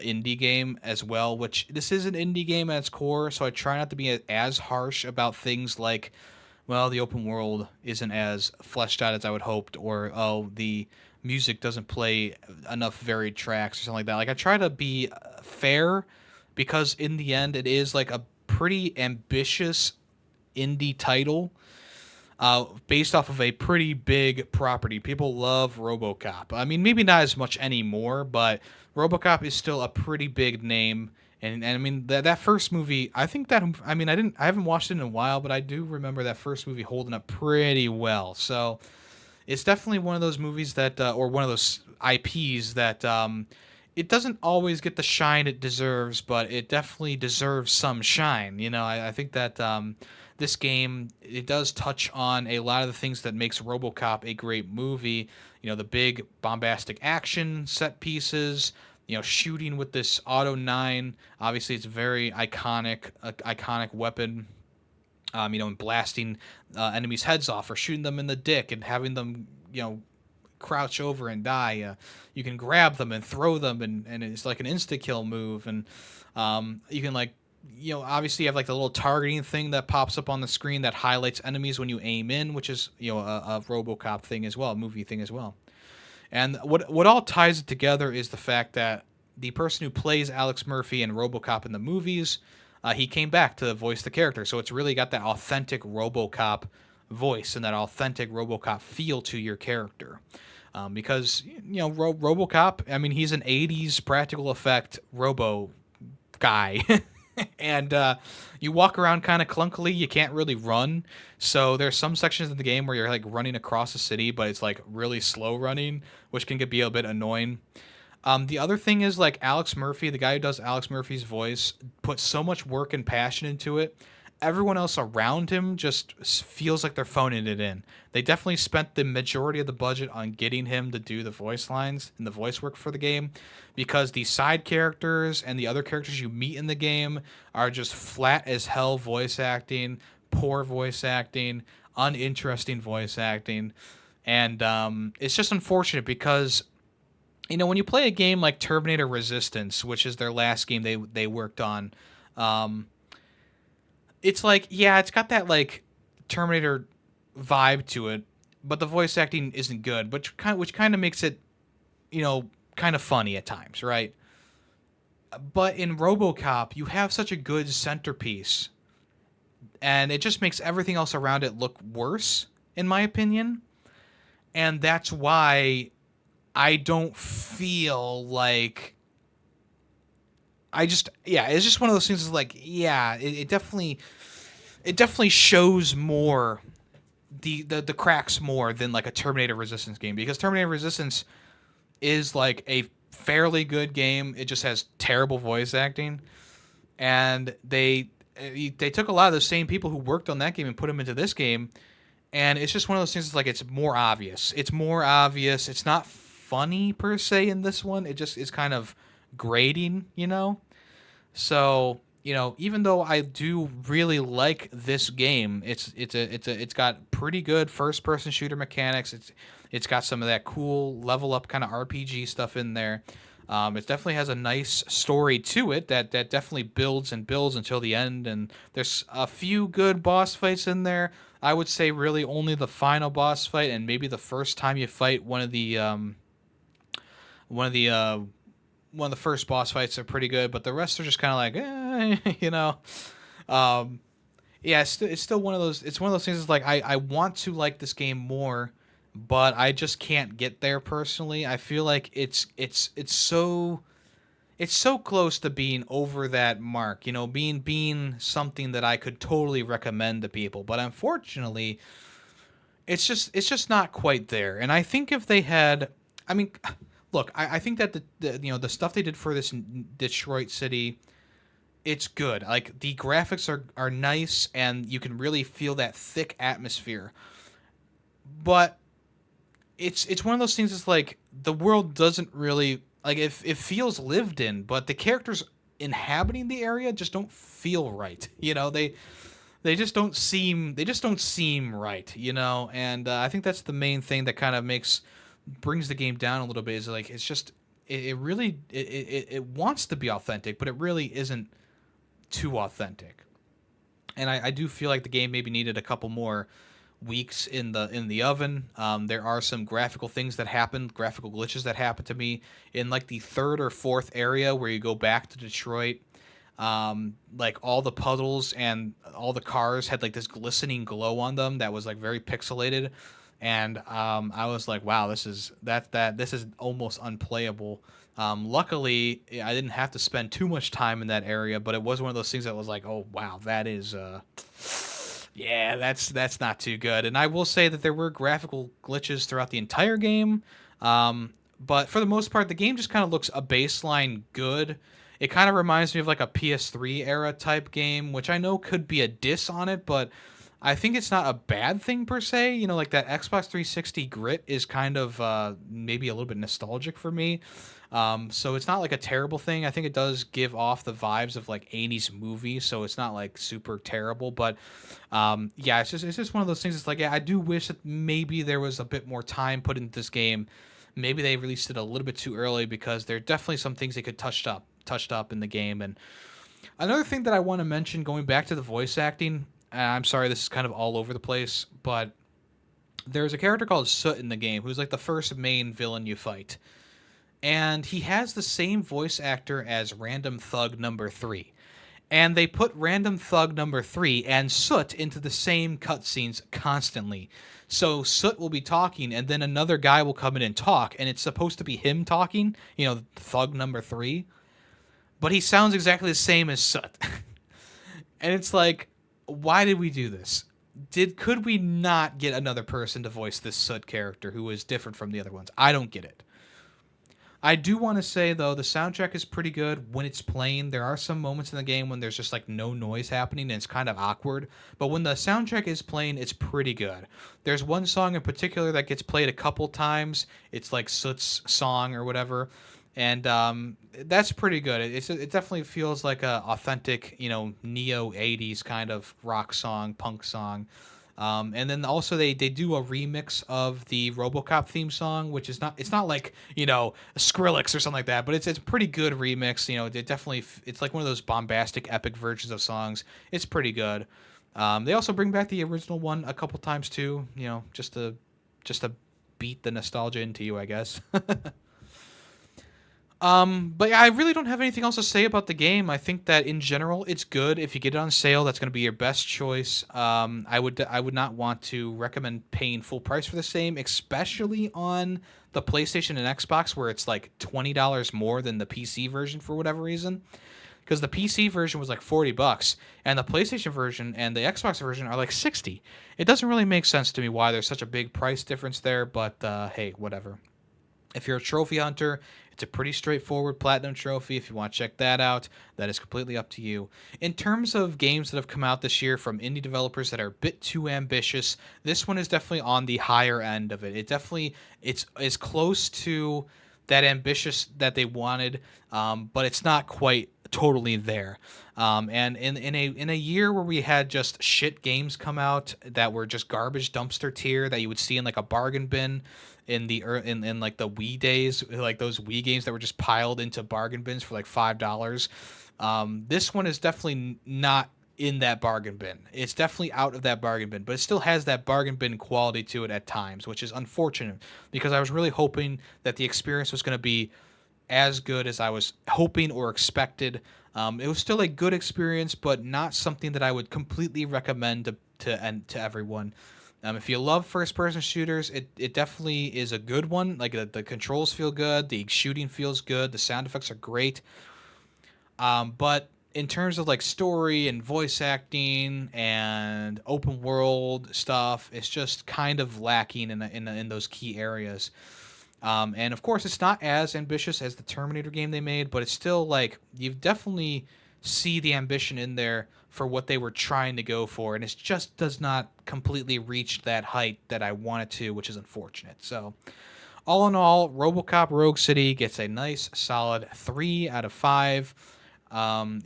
indie game as well, which this is an indie game at its core, so I try not to be as harsh about things like, well, the open world isn't as fleshed out as I would hoped, or, oh, the music doesn't play enough varied tracks or something like that. Like, I try to be fair because in the end it is like a pretty ambitious indie title, based off of a pretty big property. People love RoboCop. I mean, maybe not as much anymore, but RoboCop is still a pretty big name. And I mean that first movie, I think that I mean I haven't watched it in a while, but I do remember that first movie holding up pretty well. So it's definitely one of those movies that, or one of those IPs that, it doesn't always get the shine it deserves, but it definitely deserves some shine. I think that this game, it does touch on a lot of the things that makes RoboCop a great movie. The big bombastic action set pieces, shooting with this Auto 9. Obviously, it's a very iconic weapon. And blasting enemies' heads off or shooting them in the dick and having them, crouch over and die. You can grab them and throw them, and it's like an insta kill move. And you can like, obviously you have like the little targeting thing that pops up on the screen that highlights enemies when you aim in, which is a RoboCop thing as well, a movie thing as well. And what all ties it together is the fact that the person who plays Alex Murphy in RoboCop in the movies, he came back to voice the character. So it's really got that authentic RoboCop voice and that authentic RoboCop feel to your character. Because, RoboCop, I mean, he's an 80s practical effect robo guy. And you walk around kind of clunkily. You can't really run. So there's some sections of the game where you're like running across a city, but it's like really slow running, which can be a bit annoying. The other thing is like Alex Murphy, the guy who does Alex Murphy's voice, puts so much work and passion into it. Everyone else around him just feels like they're phoning it in. They definitely spent the majority of the budget on getting him to do the voice lines and the voice work for the game, because the side characters and the other characters you meet in the game are just flat as hell voice acting, poor voice acting, uninteresting voice acting. And it's just unfortunate because, when you play a game like Terminator Resistance, which is their last game they worked on, it's like, yeah, it's got that like Terminator vibe to it, but the voice acting isn't good, which kind of makes it, kind of funny at times, right? But in RoboCop, you have such a good centerpiece, and it just makes everything else around it look worse, in my opinion. And that's why I don't feel like it's just one of those things. Is like, yeah, it definitely shows more the cracks more than like a Terminator Resistance game, because Terminator Resistance is like a fairly good game. It just has terrible voice acting, and they took a lot of the same people who worked on that game and put them into this game, and it's just one of those things. It's like it's more obvious. It's not funny per se in this one. It just is kind of grating, So, even though I do really like this game, it's got pretty good first person shooter mechanics. It's got some of that cool level up kind of RPG stuff in there. It definitely has a nice story to it that definitely builds and builds until the end. And there's a few good boss fights in there. I would say really only the final boss fight and maybe the first time you fight one of the first boss fights are pretty good, but the rest are just kind of like, yeah, it's still one of those. It's one of those things. It's like I want to like this game more, but I just can't get there personally. I feel like it's so close to being over that mark, being something that I could totally recommend to people. But unfortunately, it's just not quite there. And I think if they had, I mean, look, I think that the stuff they did for this Detroit city, it's good. Like the graphics are nice, and you can really feel that thick atmosphere. But it's one of those things. It's like the world doesn't really like it feels lived in, but the characters inhabiting the area just don't feel right. They just don't seem right. And I think that's the main thing that kind of brings the game down a little bit. Is like it's just it really wants to be authentic, but it really isn't too authentic. And I do feel like the game maybe needed a couple more weeks in the oven. There are some graphical glitches that happened to me in like the third or fourth area where you go back to Detroit. Like all the puddles and all the cars had like this glistening glow on them that was like very pixelated. And I was like, wow, this is almost unplayable. Luckily, I didn't have to spend too much time in that area, but it was one of those things that was like, oh wow, that is yeah, that's not too good. And I will say that there were graphical glitches throughout the entire game, but for the most part, the game just kind of looks a baseline good. It kind of reminds me of like a PS3 era type game, which I know could be a diss on it, but I think it's not a bad thing per se. You know, like that Xbox 360 grit is kind of maybe a little bit nostalgic for me. So it's not like a terrible thing. I think it does give off the vibes of like 80s movie, so it's not like super terrible. But yeah, it's just one of those things. It's like, yeah, I do wish that maybe there was a bit more time put into this game. Maybe they released it a little bit too early because there are definitely some things they could touched up in the game. And another thing that I want to mention, going back to the voice acting, I'm sorry, this is kind of all over the place, but there's a character called Soot in the game who's like the first main villain you fight. And he has the same voice actor as Random Thug number 3. And they put Random Thug number 3 and Soot into the same cutscenes constantly. So Soot will be talking, and then another guy will come in and talk, and it's supposed to be him talking, Thug number 3. But he sounds exactly the same as Soot. And it's like, why did we do this? Could we not get another person to voice this Soot character who is different from the other ones? I don't get it. I do want to say, though, the soundtrack is pretty good when it's playing. There are some moments in the game when there's just like no noise happening and it's kind of awkward. But when the soundtrack is playing, it's pretty good. There's one song in particular that gets played a couple times. It's like Soot's song or whatever. And that's pretty good. It definitely feels like a authentic, neo 80s kind of rock song, punk song. And then also they do a remix of the Robocop theme song, which is not like, Skrillex or something like that, but it's a pretty good remix. It's like one of those bombastic epic versions of songs. It's pretty good. They also bring back the original one a couple times too, just to beat the nostalgia into you, I guess. But yeah, I really don't have anything else to say about the game. I think that in general, it's good. If you get it on sale, that's going to be your best choice. I would not want to recommend paying full price for the same, especially on the PlayStation and Xbox, where it's like $20 more than the PC version for whatever reason. Because the PC version was like $40, and the PlayStation version and the Xbox version are like 60. It doesn't really make sense to me why there's such a big price difference there, but hey, whatever. If you're a trophy hunter, it's a pretty straightforward platinum trophy. If you want to check that out, that is completely up to you. In terms of games that have come out this year from indie developers that are a bit too ambitious, this one is definitely on the higher end of it. It's close to that ambitious that they wanted, but it's not quite totally there. And in a year where we had just shit games come out that were just garbage dumpster tier that you would see in like a bargain bin in like the Wii days, like those Wii games that were just piled into bargain bins for like $5. This one is definitely not in that bargain bin. It's definitely out of that bargain bin, but it still has that bargain bin quality to it at times, which is unfortunate because I was really hoping that the experience was going to be as good as I was hoping or expected. It was still a good experience, but not something that I would completely recommend to everyone. If you love first-person shooters, it definitely is a good one. Like the controls feel good, the shooting feels good, the sound effects are great. But in terms of like story and voice acting and open world stuff, it's just kind of lacking in those key areas. And of course, it's not as ambitious as the Terminator game they made, but it's still like you definitely see the ambition in there for what they were trying to go for, and it just does not completely reach that height that I want it to, which is unfortunate. So, all in all, RoboCop Rogue City gets a nice, solid 3 out of 5.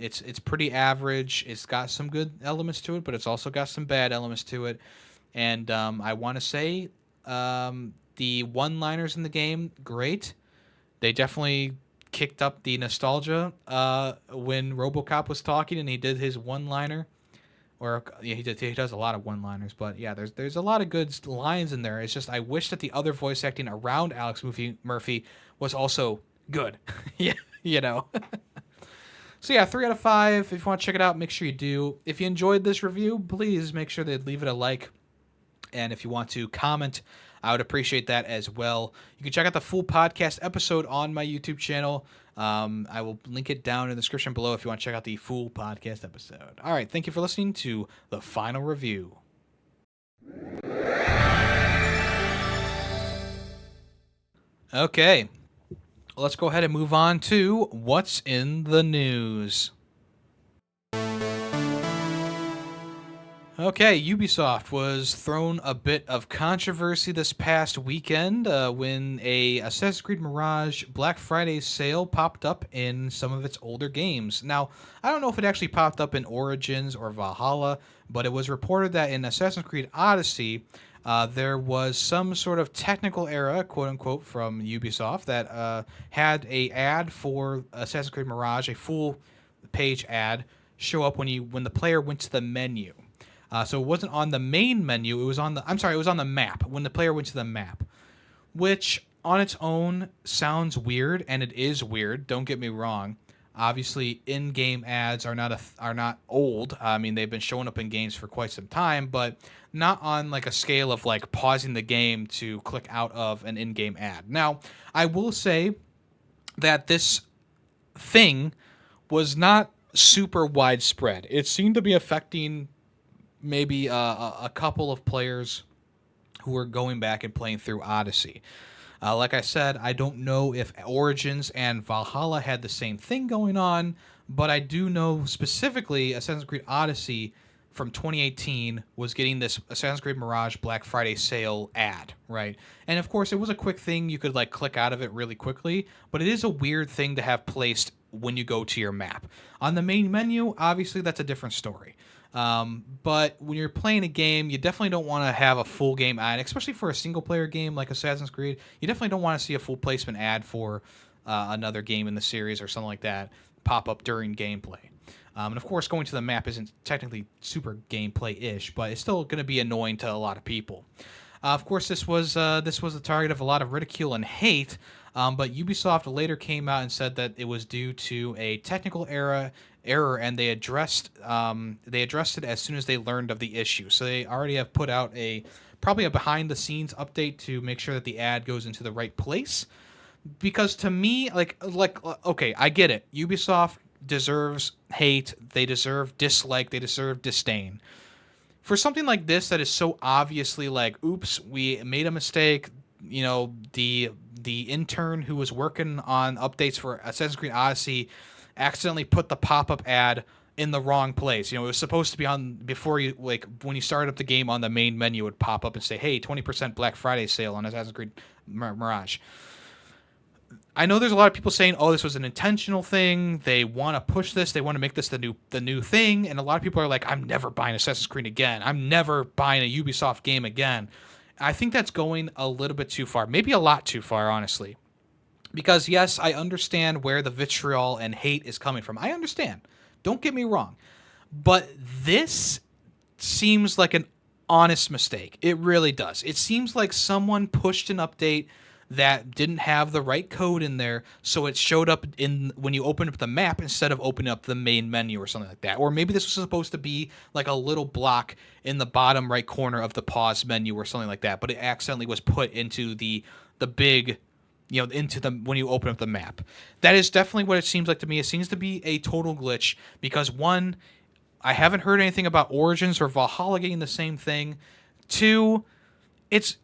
It's pretty average. It's got some good elements to it, but it's also got some bad elements to it. And I want to say the one-liners in the game, great. They definitely kicked up the nostalgia when RoboCop was talking and he did his one-liner. Or yeah, he does a lot of one-liners, but yeah, there's a lot of good lines in there. It's just I wish that the other voice acting around Alex Murphy was also good. Yeah. So yeah, 3 out of 5. If you want to check it out, make sure you do. If you enjoyed this review, please make sure to leave it a like. And if you want to comment, I would appreciate that as well. You can check out the full podcast episode on my YouTube channel. I will link it down in the description below if you want to check out the full podcast episode. All right, thank you for listening to the final review. Okay, let's go ahead and move on to what's in the news. Okay, Ubisoft was thrown a bit of controversy this past weekend when a Assassin's Creed Mirage Black Friday sale popped up in some of its older games. Now, I don't know if it actually popped up in Origins or Valhalla, but it was reported that in Assassin's Creed Odyssey, there was some sort of technical error, quote unquote, from Ubisoft that had a ad for Assassin's Creed Mirage, a full page ad, show up when the player went to the menu. So it wasn't on the main menu. It was on the. I'm sorry. It was on the map when the player went to the map, which on its own sounds weird, and it is weird. Don't get me wrong. Obviously, in-game ads are not old. I mean, they've been showing up in games for quite some time, but not on like a scale of like pausing the game to click out of an in-game ad. Now, I will say that this thing was not super widespread. It seemed to be affecting maybe a couple of players who are going back and playing through Odyssey. Like I said, I don't know if Origins and Valhalla had the same thing going on, but I do know specifically Assassin's Creed Odyssey from 2018 was getting this Assassin's Creed Mirage Black Friday sale ad, right? And of course, it was a quick thing. You could like click out of it really quickly, but it is a weird thing to have placed when you go to your map. On the main menu, obviously, that's a different story. But when you're playing a game, you definitely don't want to have a full game ad, especially for a single player game like Assassin's Creed. You definitely don't want to see a full placement ad for another game in the series or something like that pop up during gameplay. And of course, going to the map isn't technically super gameplay-ish, but it's still going to be annoying to a lot of people. Of course, this was the target of a lot of ridicule and hate. But Ubisoft later came out and said that it was due to a technical error, and they addressed it as soon as they learned of the issue. So they already have put out probably a behind the scenes update to make sure that the ad goes into the right place. Because to me, okay, I get it. Ubisoft deserves hate, they deserve dislike, they deserve disdain. For something like this that is so obviously like, oops, we made a mistake. You know, the intern who was working on updates for Assassin's Creed Odyssey accidentally put the pop-up ad in the wrong place. You know, it was supposed to be on before you, like, when you started up the game on the main menu, it would pop up and say, hey, 20% Black Friday sale on Assassin's Creed Mirage. I know there's a lot of people saying, oh, this was an intentional thing. They want to push this. They want to make this the new thing. And a lot of people are like, I'm never buying Assassin's Creed again. I'm never buying a Ubisoft game again. I think that's going a little bit too far. Maybe a lot too far, honestly. Because, yes, I understand where the vitriol and hate is coming from. I understand. Don't get me wrong. But this seems like an honest mistake. It really does. It seems like someone pushed an update that didn't have the right code in there, so it showed up in when you open up the map instead of opening up the main menu or something like that. Or maybe this was supposed to be like a little block in the bottom right corner of the pause menu or something like that, but it accidentally was put into the big, you know, into the when you open up the map. That is definitely what it seems like to me. It seems to be a total glitch because, one, I haven't heard anything about Origins or Valhalla getting the same thing. Two,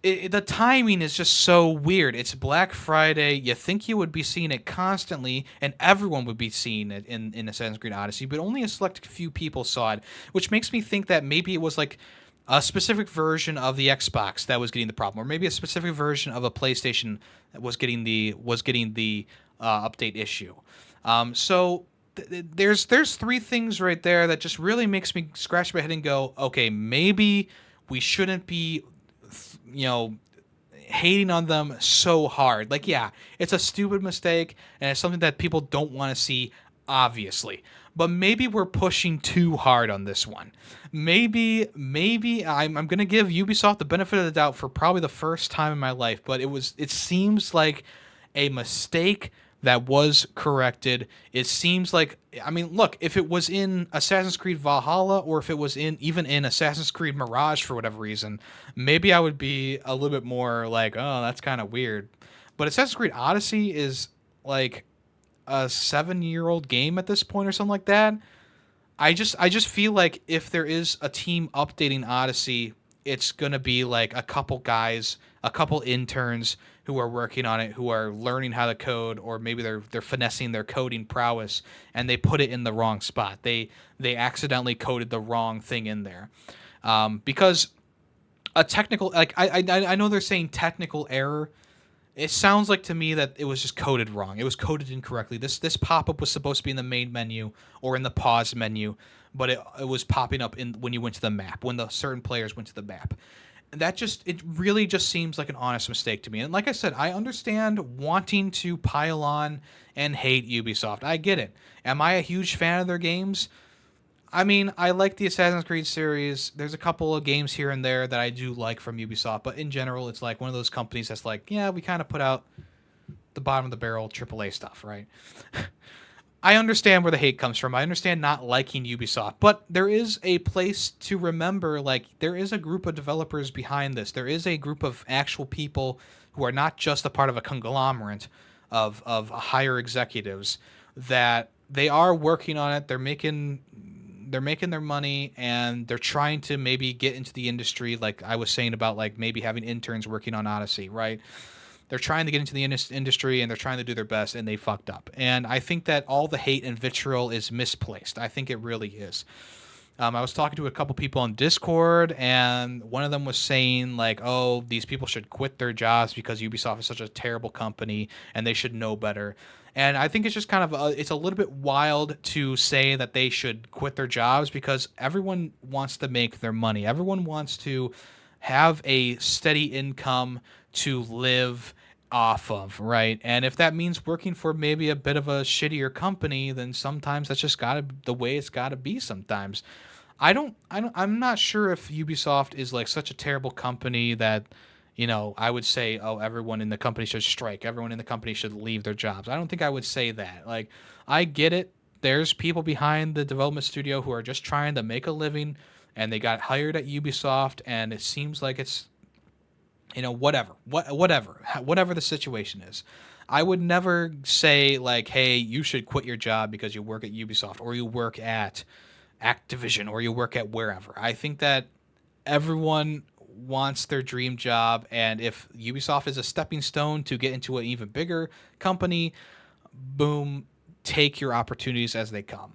the timing is just so weird. It's Black Friday. You think you would be seeing it constantly, and everyone would be seeing it in Assassin's Creed Odyssey, but only a select few people saw it, which makes me think that maybe it was like a specific version of the Xbox that was getting the problem, or maybe a specific version of a PlayStation that was getting the update issue. There's three things right there that just really makes me scratch my head and go, okay, maybe we shouldn't be, you know, hating on them so hard. Like, yeah, it's a stupid mistake and it's something that people don't want to see, obviously, but maybe we're pushing too hard on this one. Maybe I'm gonna give Ubisoft the benefit of the doubt for probably the first time in my life, but it seems like a mistake that was corrected. It seems like, I mean, look, if it was in Assassin's Creed Valhalla or if it was even in Assassin's Creed Mirage for whatever reason, maybe I would be a little bit more like, oh, that's kind of weird. But Assassin's Creed Odyssey is like a 7-year-old game at this point or something like that. I just feel like if there is a team updating Odyssey, it's gonna be like a couple guys, a couple interns who are working on it, who are learning how to code, or maybe they're finessing their coding prowess, and they put it in the wrong spot. They accidentally coded the wrong thing in there. Because a technical, like I know they're saying technical error. It sounds like to me that it was just coded wrong. It was coded incorrectly. This pop up was supposed to be in the main menu or in the pause menu, but it was popping up in when you went to the map, when the certain players went to the map. And it really just seems like an honest mistake to me. And like I said, I understand wanting to pile on and hate Ubisoft. I get it. Am I a huge fan of their games? I mean, I like the Assassin's Creed series. There's a couple of games here and there that I do like from Ubisoft, but in general, it's like one of those companies that's like, yeah, we kind of put out the bottom of the barrel AAA stuff, right? I understand where the hate comes from. I understand not liking Ubisoft, but there is a place to remember, like, there is a group of developers behind this. There is a group of actual people who are not just a part of a conglomerate of higher executives, that they are working on it. They're making their money, and they're trying to maybe get into the industry, like I was saying about like maybe having interns working on Odyssey, right? They're trying to get into the industry, and they're trying to do their best, and they fucked up. And I think that all the hate and vitriol is misplaced. I think it really is. I was talking to a couple people on Discord, and one of them was saying like, "Oh, these people should quit their jobs because Ubisoft is such a terrible company, and they should know better." And I think it's just kind of it's a little bit wild to say that they should quit their jobs, because everyone wants to make their money. Everyone wants to have a steady income to live off of, right? And if that means working for maybe a bit of a shittier company, then sometimes that's just gotta the way it's gotta be sometimes. I'm not sure if Ubisoft is like such a terrible company that, I would say, oh, everyone in the company should strike. Everyone in the company should leave their jobs. I don't think I would say that. Like, I get it. There's people behind the development studio who are just trying to make a living, and they got hired at Ubisoft, and it seems like it's, whatever the situation is. I would never say like, hey, you should quit your job because you work at Ubisoft, or you work at Activision, or you work at wherever. I think that everyone wants their dream job, and if Ubisoft is a stepping stone to get into an even bigger company, boom, take your opportunities as they come.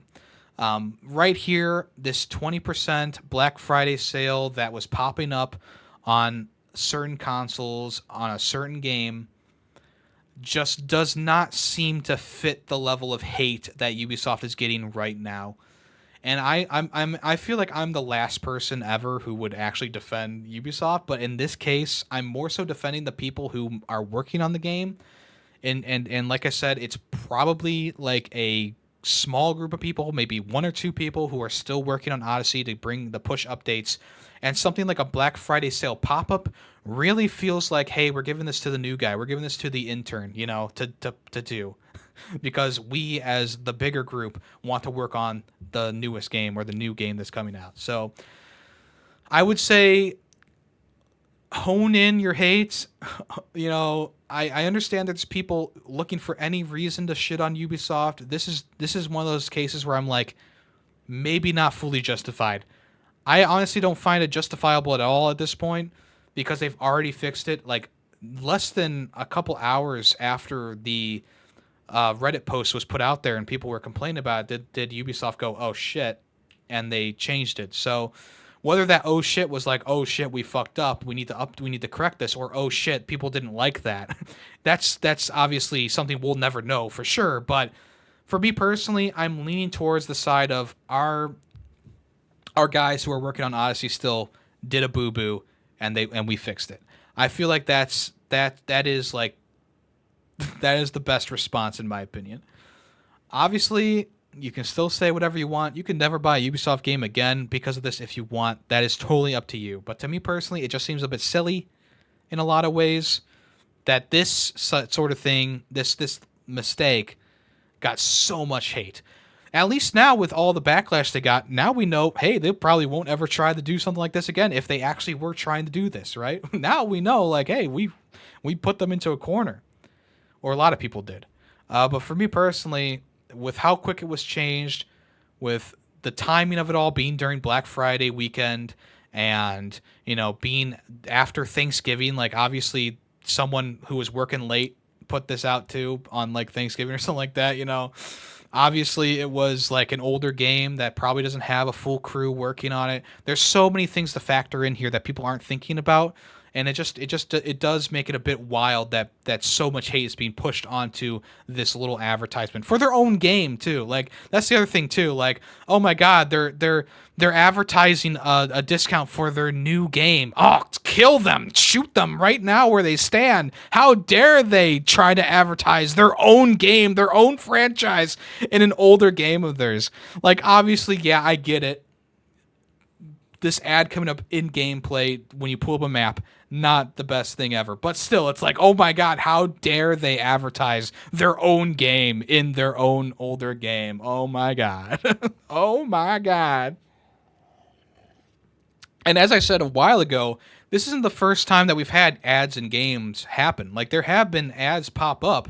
Right here, this 20% Black Friday sale that was popping up on certain consoles on a certain game just does not seem to fit the level of hate that Ubisoft is getting right now. And I feel like I'm the last person ever who would actually defend Ubisoft, but in this case, I'm more so defending the people who are working on the game. And like I said, it's probably like a small group of people, maybe one or two people who are still working on Odyssey to bring the push updates. And something like a Black Friday sale pop-up really feels like, hey, we're giving this to the new guy. We're giving this to the intern, to do. Because we, as the bigger group, want to work on the newest game or the new game that's coming out. So I would say hone in your hate. I understand there's people looking for any reason to shit on Ubisoft. This is one of those cases where I'm like, maybe not fully justified. I honestly don't find it justifiable at all at this point, because they've already fixed it. Like, less than a couple hours after the Reddit post was put out there and people were complaining about it, did Ubisoft go, oh shit, and they changed it. So whether that oh shit was like, oh shit, we fucked up, we need to correct this, or oh shit, people didn't like that, that's obviously something we'll never know for sure. But for me personally, I'm leaning towards the side of our guys who are working on Odyssey still did a boo-boo, and we fixed it. I feel like that is like that is the best response, in my opinion. Obviously, you can still say whatever you want. You can never buy a Ubisoft game again because of this if you want. That is totally up to you. But to me personally, it just seems a bit silly in a lot of ways that this sort of thing, this mistake, got so much hate. At least now, with all the backlash they got, now we know, hey, they probably won't ever try to do something like this again if they actually were trying to do this, right? Now we know, like, hey, we put them into a corner. Or a lot of people did. But for me personally, with how quick it was changed, with the timing of it all being during Black Friday weekend, and, being after Thanksgiving, like, obviously someone who was working late put this out too on, like, Thanksgiving or something like that, Obviously, it was like an older game that probably doesn't have a full crew working on it. There's so many things to factor in here that people aren't thinking about, and it does make it a bit wild that so much hate is being pushed onto this little advertisement for their own game too. Like that's the other thing too. Like, oh my God, they're advertising a discount for their new game. Oh, kill them, shoot them right now where they stand. How dare they try to advertise their own game, their own franchise in an older game of theirs? Like, obviously, yeah, I get it. This ad coming up in gameplay when you pull up a map, not the best thing ever. But still, it's like, oh my God, how dare they advertise their own game in their own older game? Oh my God. Oh my God. And as I said a while ago, this isn't the first time that we've had ads in games happen. Like, there have been ads pop up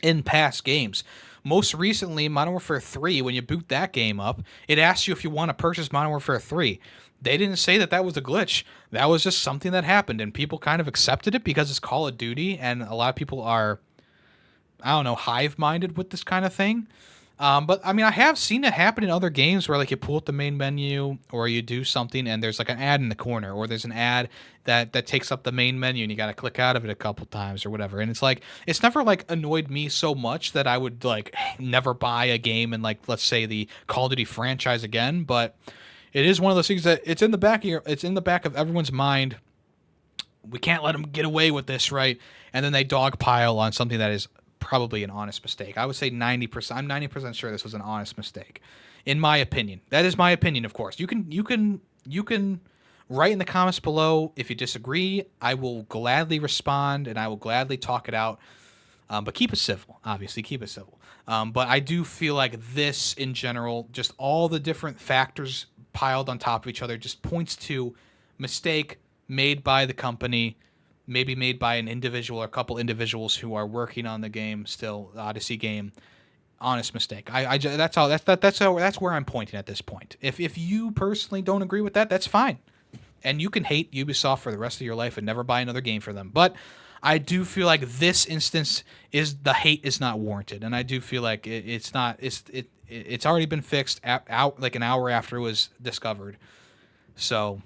in past games. Most recently, Modern Warfare 3, when you boot that game up, it asks you if you want to purchase Modern Warfare 3. They didn't say that that was a glitch. That was just something that happened, and people kind of accepted it because it's Call of Duty, and a lot of people are, I don't know, hive-minded with this kind of thing. But I mean, I have seen it happen in other games where like you pull up the main menu or you do something and there's like an ad in the corner, or there's an ad that takes up the main menu and you got to click out of it a couple times or whatever. And it's like, it's never like annoyed me so much that I would like never buy a game in like, let's say, the Call of Duty franchise again. But it is one of those things that it's in the back of it's in the back of everyone's mind. We can't let them get away with this, right? And then they dogpile on something that is probably an honest mistake. I would say 90%. I'm 90% sure this was an honest mistake, in my opinion. That is my opinion, of course. You can write in the comments below if you disagree. I will gladly respond and I will gladly talk it out. But keep it civil, obviously. Keep it civil. But I do feel like this, in general, just all the different factors piled on top of each other, just points to mistake made by the company, maybe made by an individual or a couple individuals who are working on the game still, the Odyssey game. Honest mistake. That's where I'm pointing at this point. If you personally don't agree with that, that's fine, and you can hate Ubisoft for the rest of your life and never buy another game for them. But I do feel like this instance is the hate is not warranted, and I do feel like it's not. It's already been fixed out like an hour after it was discovered. So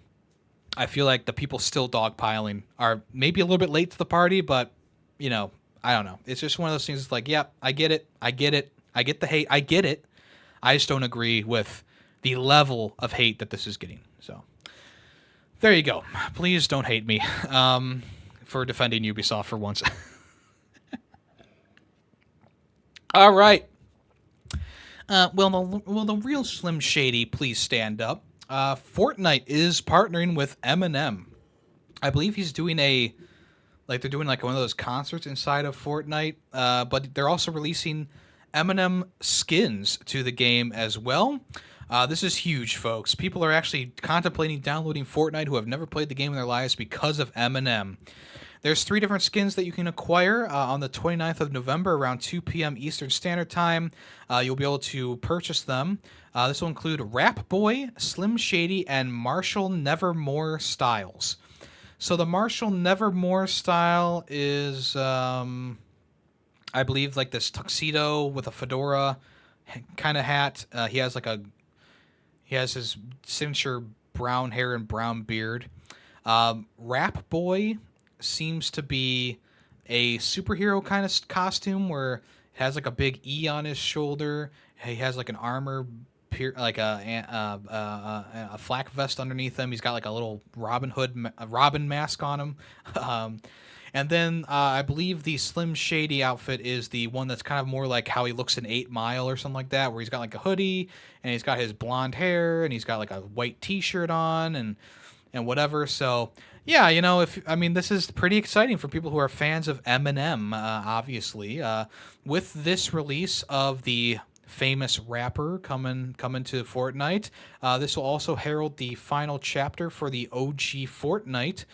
I feel like the people still dogpiling are maybe a little bit late to the party, but, you know, I don't know. It's just one of those things. It's like, yeah, I get it. I get it. I get the hate. I get it. I just don't agree with the level of hate that this is getting. So there you go. Please don't hate me for defending Ubisoft for once. All right. Will the real Slim Shady please stand up? Fortnite is partnering with Eminem. I believe he's doing they're doing like one of those concerts inside of Fortnite, but they're also releasing Eminem skins to the game as well. This is huge, folks. People are actually contemplating downloading Fortnite who have never played the game in their lives because of Eminem. There's 3 different skins that you can acquire on the 29th of November around 2 p.m. Eastern Standard Time. You'll be able to purchase them. This will include Rap Boy, Slim Shady, and Marshall Nevermore styles. So the Marshall Nevermore style is, I believe, like this tuxedo with a fedora kind of hat. He has his signature brown hair and brown beard. Rap Boy seems to be a superhero kind of costume where it has like a big E on his shoulder. He has like an armor, like a flak vest underneath him. He's got like a little Robin mask on him. And then I believe the Slim Shady outfit is the one that's kind of more like how he looks in 8 Mile or something like that, where he's got like a hoodie and he's got his blonde hair and he's got like a white T-shirt on and whatever. So yeah, you know, this is pretty exciting for people who are fans of Eminem, obviously. With this release of the famous rapper coming to Fortnite, this will also herald the final chapter for the OG Fortnite.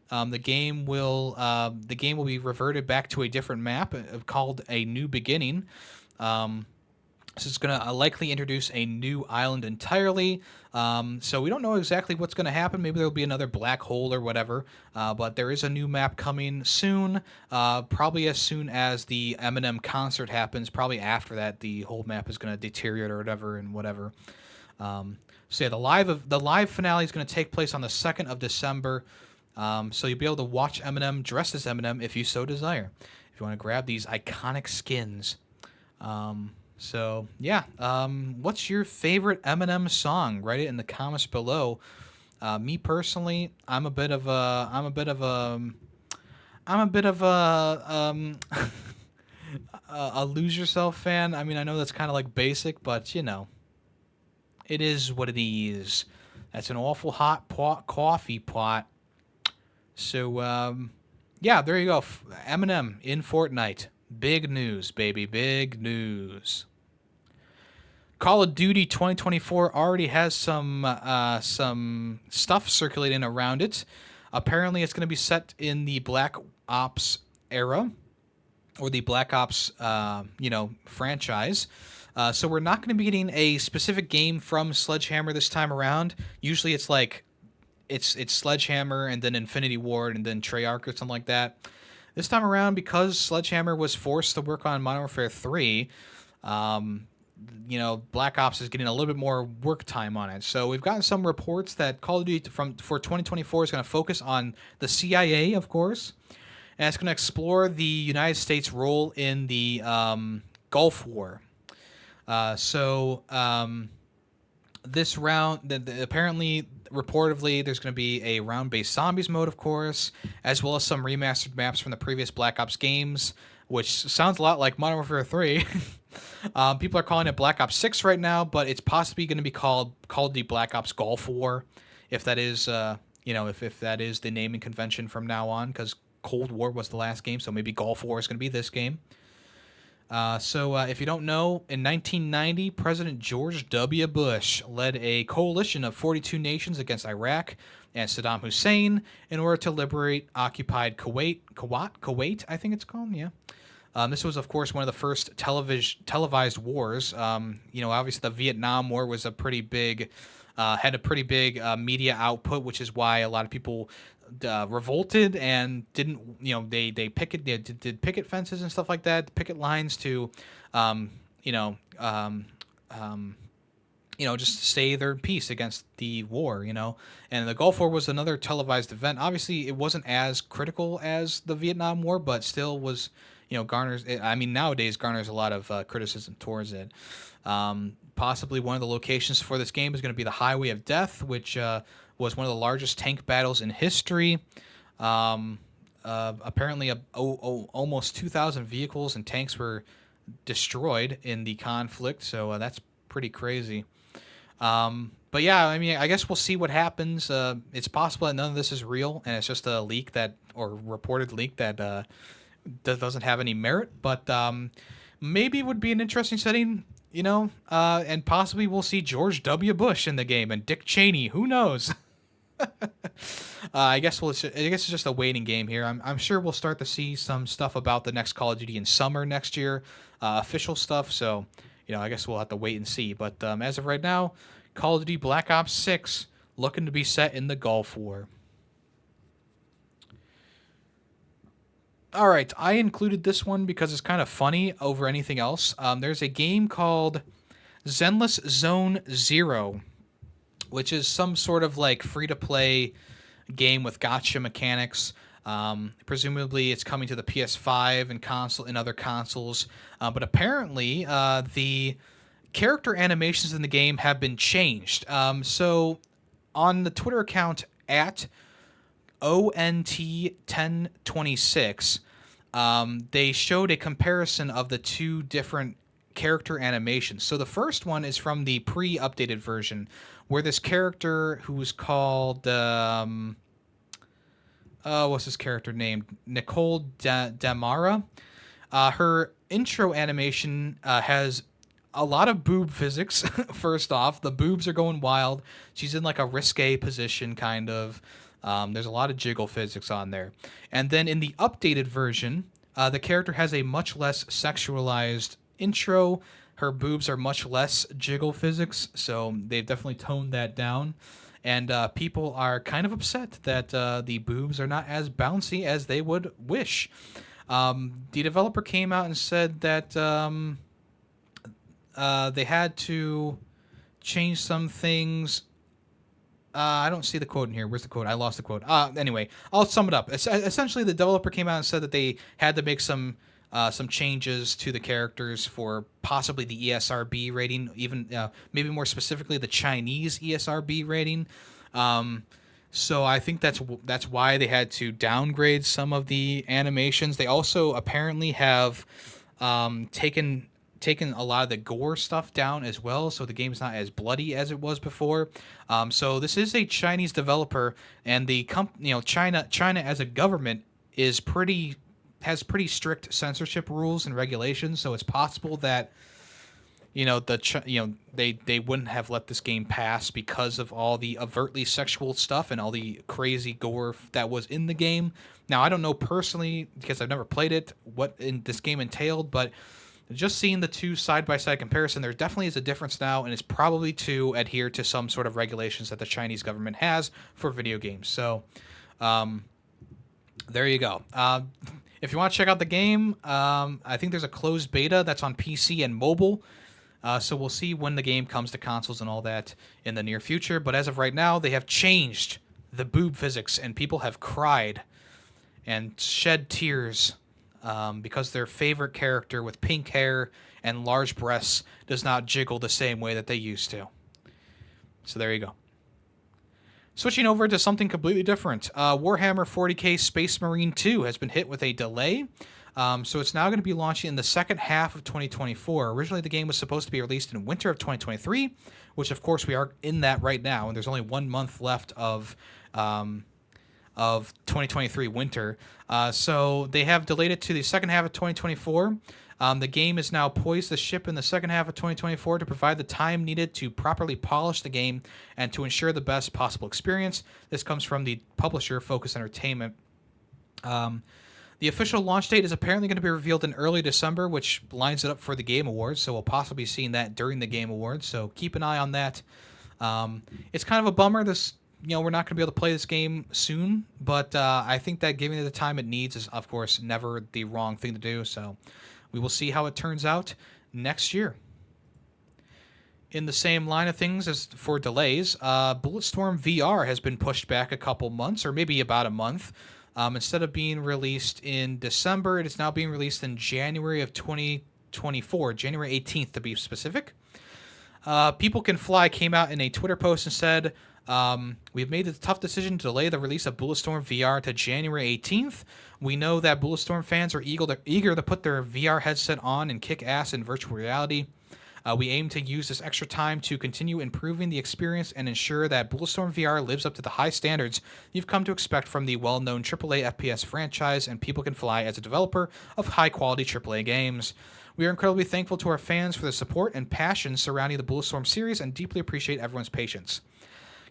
The game will be reverted back to a different map called A New Beginning. So it's going to likely introduce a new island entirely. So we don't know exactly what's going to happen. Maybe there'll be another black hole or whatever. But there is a new map coming soon. Probably as soon as the Eminem concert happens. Probably after that, the whole map is going to deteriorate or whatever and whatever. So yeah, the live finale is going to take place on the 2nd of December. So you'll be able to watch Eminem dressed as Eminem if you so desire. If you want to grab these iconic skins. So yeah, what's your favorite Eminem song? Write it in the comments below. Me personally, I'm a bit of a a Lose Yourself fan. I mean, I know that's kind of like basic, but you know, it is what it is. That's an awful hot coffee pot. So yeah, there you go. Eminem in Fortnite. Big news, baby. Big news. Call of Duty 2024 already has some stuff circulating around it. Apparently, it's going to be set in the Black Ops era, or the Black Ops, franchise. So we're not going to be getting a specific game from Sledgehammer this time around. Usually, it's like it's Sledgehammer and then Infinity Ward and then Treyarch or something like that. This time around, because Sledgehammer was forced to work on Modern Warfare 3, Black Ops is getting a little bit more work time on it. So we've gotten some reports that Call of Duty for 2024 is going to focus on the CIA, of course, and it's going to explore the United States' role in the Gulf War. This round, apparently, reportedly, there's going to be a round-based zombies mode, of course, as well as some remastered maps from the previous Black Ops games, which sounds a lot like Modern Warfare 3. People are calling it Black Ops 6 right now, but it's possibly going to be called the Black Ops Gulf War, if that is, if that is the naming convention from now on, because Cold War was the last game, so maybe Gulf War is going to be this game. If you don't know, in 1990, President George W. Bush led a coalition of 42 nations against Iraq and Saddam Hussein in order to liberate occupied Kuwait, I think it's called, yeah. This was, of course, one of the first televised wars. Obviously the Vietnam War was had a pretty big media output, which is why a lot of people revolted and didn't, they did picket fences and stuff like that, picket lines to, just say their peace against the war, And the Gulf War was another televised event. Obviously, it wasn't as critical as the Vietnam War, but still was, nowadays garners a lot of criticism towards it. Possibly one of the locations for this game is going to be the Highway of Death, which was one of the largest tank battles in history. Apparently, almost 2,000 vehicles and tanks were destroyed in the conflict, so that's pretty crazy. But yeah, I guess we'll see what happens. It's possible that none of this is real, and it's just a leak or reported leak that doesn't have any merit, but maybe it would be an interesting setting, and possibly we'll see George W. Bush in the game and Dick Cheney. Who knows? I guess it's just a waiting game here. I'm sure we'll start to see some stuff about the next Call of Duty in summer next year, official stuff. So, I guess we'll have to wait and see. But as of right now, Call of Duty Black Ops 6 looking to be set in the Gulf War. All right, I included this one because it's kind of funny over anything else. There's a game called Zenless Zone Zero, which is some sort of like free-to-play game with gotcha mechanics. Presumably, it's coming to the PS5 and other consoles. But apparently, the character animations in the game have been changed. So, on the Twitter account at ONT1026, they showed a comparison of the two different character animations. So the first one is from the pre-updated version, where this character who was called what's his character name? Nicole Damara. Her intro animation has a lot of boob physics. First off, the boobs are going wild. She's in like a risque position, kind of. There's a lot of jiggle physics on there. And then in the updated version, the character has a much less sexualized intro.
her boobs are much less jiggle physics, so they've definitely toned that down. And people are kind of upset that the boobs are not as bouncy as they would wish. The developer came out and said that they had to change some things. I don't see the quote in here. Where's the quote? I lost the quote. Anyway, I'll sum it up. Essentially, the developer came out and said that they had to make some changes to the characters for possibly the ESRB rating, even maybe more specifically the Chinese ESRB rating. So I think that's why they had to downgrade some of the animations. They also apparently have taken a lot of the gore stuff down as well, so the game's not as bloody as it was before. So this is a Chinese developer, and the China as a government has pretty strict censorship rules and regulations. So it's possible that they wouldn't have let this game pass because of all the overtly sexual stuff and all the crazy gore that was in the game. Now I don't know personally because I've never played it what in this game entailed, but just seeing the two side-by-side comparison, there definitely is a difference now, and it's probably to adhere to some sort of regulations that the Chinese government has for video games. So, there you go. If you want to check out the game, I think there's a closed beta that's on PC and mobile. So we'll see when the game comes to consoles and all that in the near future. But as of right now, they have changed the boob physics, and people have cried and shed tears because their favorite character with pink hair and large breasts does not jiggle the same way that they used to. So there you go. Switching over to something completely different. Warhammer 40k Space Marine 2 has been hit with a delay. So it's now going to be launching in the second half of 2024. Originally, the game was supposed to be released in winter of 2023, which, of course, we are in that right now, and there's only 1 month left of 2023 winter. So they have delayed it to the second half of 2024. The game is now poised to ship in the second half of 2024 to provide the time needed to properly polish the game and to ensure the best possible experience. This comes from the publisher, Focus Entertainment. The official launch date is apparently going to be revealed in early December, which lines it up for the Game Awards, so we'll possibly be seeing that during the Game Awards, so keep an eye on that. It's kind of a bummer we're not going to be able to play this game soon, but I think that giving it the time it needs is, of course, never the wrong thing to do, so we will see how it turns out next year. In the same line of things as for delays, Bulletstorm VR has been pushed back a couple months, or maybe about a month. Instead of being released in December, it is now being released in January of 2024, January 18th to be specific. People Can Fly came out in a Twitter post and said, we've made the tough decision to delay the release of Bulletstorm VR to January 18th. We know that Bulletstorm fans are eager to put their VR headset on and kick ass in virtual reality. We aim to use this extra time to continue improving the experience and ensure that Bulletstorm VR lives up to the high standards you've come to expect from the well-known AAA FPS franchise and People Can Fly as a developer of high-quality AAA games. We are incredibly thankful to our fans for the support and passion surrounding the Bulletstorm series and deeply appreciate everyone's patience.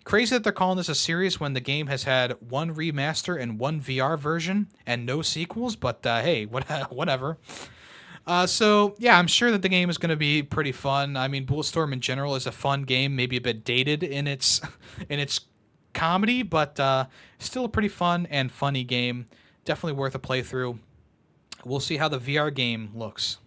Crazy that they're calling this a series when the game has had one remaster and one VR version and no sequels, but hey, whatever. So, yeah, I'm sure that the game is going to be pretty fun. I mean, Bulletstorm in general is a fun game, maybe a bit dated in its comedy, but still a pretty fun and funny game. Definitely worth a playthrough. We'll see how the VR game looks.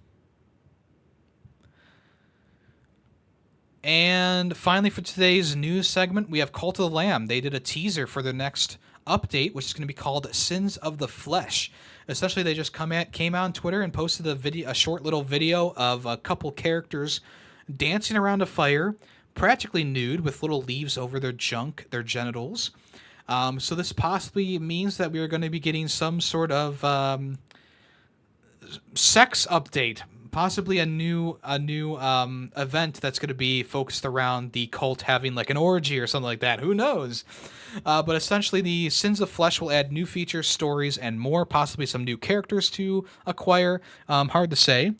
And finally, for today's news segment, we have Cult of the Lamb. They did a teaser for their next update, which is going to be called Sins of the Flesh. Essentially, they just came out on Twitter and posted a short little video of a couple characters dancing around a fire, practically nude with little leaves over their genitals. So this possibly means that we are going to be getting some sort of sex update, possibly a new event that's going to be focused around the cult having like an orgy or something like that. Who knows? But essentially, the Sins of Flesh will add new features, stories, and more, possibly some new characters to acquire. Hard to say.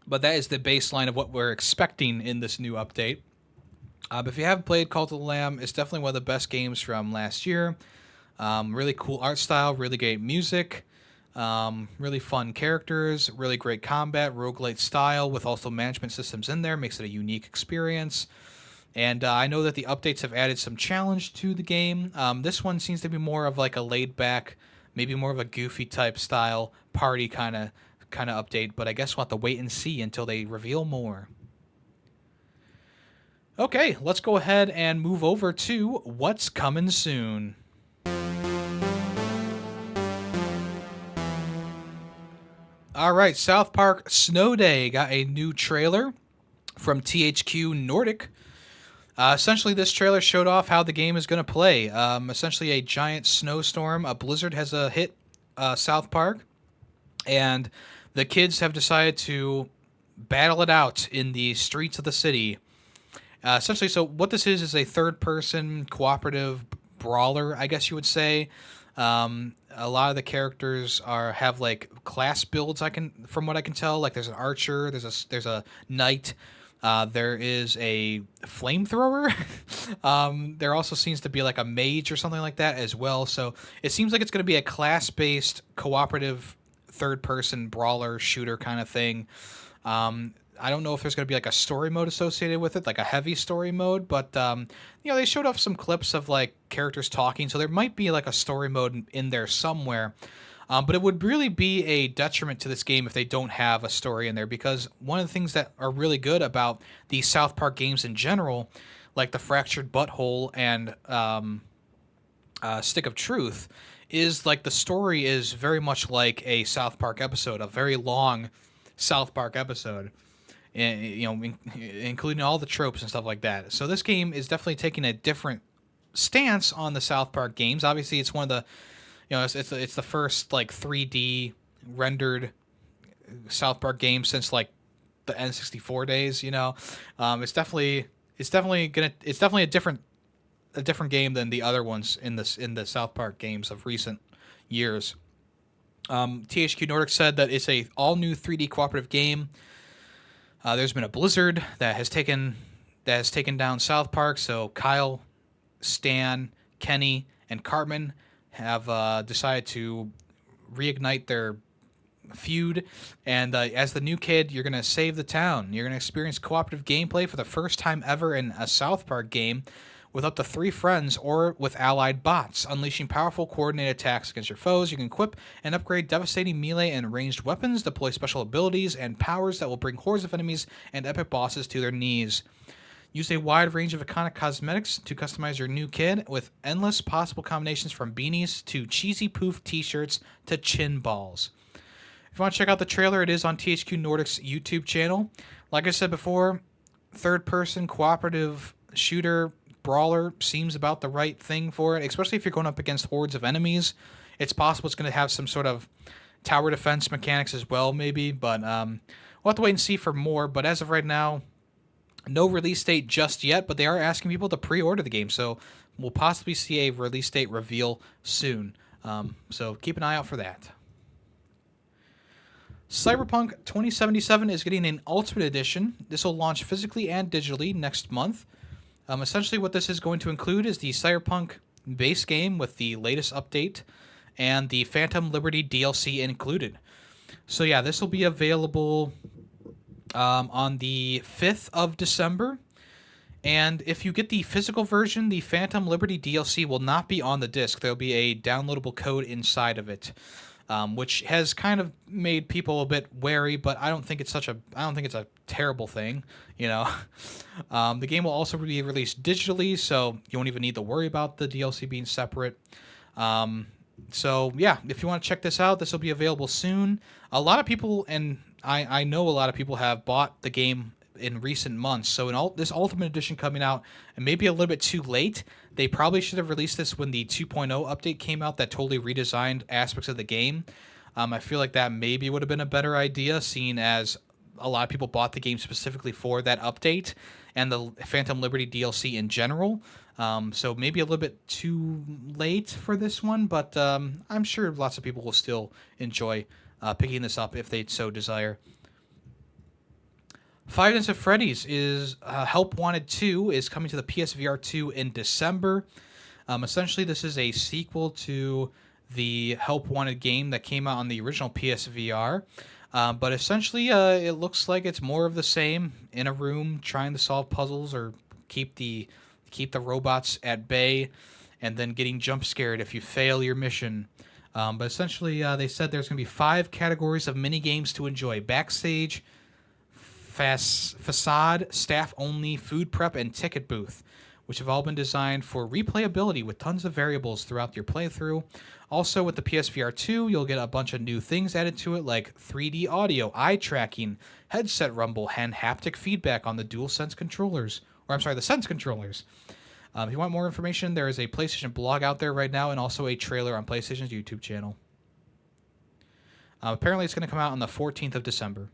But that is the baseline of what we're expecting in this new update. But if you haven't played Cult of the Lamb, it's definitely one of the best games from last year. Really cool art style, really great music. Really fun characters, really great combat, roguelite style with also management systems in there, makes it a unique experience. And I know that the updates have added some challenge to the game. This one seems to be more of like a laid back, maybe more of a goofy type style party kind of update. But I guess we'll have to wait and see until they reveal more. Okay, let's go ahead and move over to what's coming soon. All right, South Park Snow Day got a new trailer from THQ Nordic. Essentially, this trailer showed off how the game is going to play. Essentially, a giant snowstorm, a blizzard has hit South Park, and the kids have decided to battle it out in the streets of the city. Essentially, so what this is a third-person cooperative brawler, I guess you would say. A lot of the characters have like class builds. From what I can tell, like there's an archer, there's a knight, there is a flamethrower. There also seems to be like a mage or something like that as well. So it seems like it's going to be a class-based cooperative third-person brawler shooter kind of thing. I don't know if there's going to be like a story mode associated with it, like a heavy story mode, but they showed off some clips of like characters talking, so there might be like a story mode in there somewhere. But it would really be a detriment to this game if they don't have a story in there, because one of the things that are really good about the South Park games in general, like the Fractured Butthole and Stick of Truth, is like the story is very much like a South Park episode, a very long South Park episode. Including all the tropes and stuff like that. So this game is definitely taking a different stance on the South Park games. Obviously, it's one of the, it's the first like 3D rendered South Park game since like the N64 days. It's definitely a different game than the other ones in the South Park games of recent years. THQ Nordic said that it's a all new 3D cooperative game. There's been a blizzard that has taken down South Park, so Kyle, Stan, Kenny, and Cartman have decided to reignite their feud. And as the new kid, you're going to save the town. You're going to experience cooperative gameplay for the first time ever in a South Park game, with up to 3 friends or with allied bots, unleashing powerful coordinated attacks against your foes. You can equip and upgrade devastating melee and ranged weapons, deploy special abilities and powers that will bring hordes of enemies and epic bosses to their knees. Use a wide range of iconic cosmetics to customize your new kid, with endless possible combinations from beanies to cheesy poof t-shirts to chin balls. If you want to check out the trailer, it is on THQ Nordic's YouTube channel. Like I said before, third-person cooperative shooter brawler seems about the right thing for it, especially if you're going up against hordes of enemies. It's possible it's going to have some sort of tower defense mechanics as well, maybe, but we'll have to wait and see for more. But as of right now, no release date just yet, but they are asking people to pre-order the game, so we'll possibly see a release date reveal soon. So keep an eye out for that. Cyberpunk 2077 is getting an Ultimate Edition. This will launch physically and digitally next month. Essentially what this is going to include is the Cyberpunk base game with the latest update and the Phantom Liberty DLC included. So yeah, this will be available on the 5th of December. And if you get the physical version, the Phantom Liberty DLC will not be on the disc. There'll be a downloadable code inside of it, which has kind of made people a bit wary, but I don't think it's a terrible thing, The game will also be released digitally, so you won't even need to worry about the DLC being separate. So yeah, if you want to check this out, this will be available soon. A lot of people, and I know a lot of people, have bought the game in recent months. So in this Ultimate Edition coming out, and maybe a little bit too late, they probably should have released this when the 2.0 update came out that totally redesigned aspects of the game. I feel like that maybe would have been a better idea, seeing as a lot of people bought the game specifically for that update and the Phantom Liberty DLC in general. So maybe a little bit too late for this one, but I'm sure lots of people will still enjoy picking this up if they so desire. Five Nights at Freddy's is Help Wanted 2 is coming to the PSVR 2 in December. Essentially, this is a sequel to the Help Wanted game that came out on the original PSVR. But essentially, it looks like it's more of the same in a room trying to solve puzzles or keep the keep the robots at bay, and then getting jump scared if you fail your mission. But essentially, they said there's going to be 5 categories of mini games to enjoy: backstage, facade, staff only, food prep, and ticket booth, which have all been designed for replayability with tons of variables throughout your playthrough. Also, with the PSVR 2, you'll get a bunch of new things added to it, like 3D audio, eye tracking, headset rumble, and haptic feedback on the DualSense controllers. Or, I'm sorry, the Sense controllers. If you want more information, there is a PlayStation blog out there right now, and also a trailer on PlayStation's YouTube channel. Apparently, it's going to come out on the 14th of December.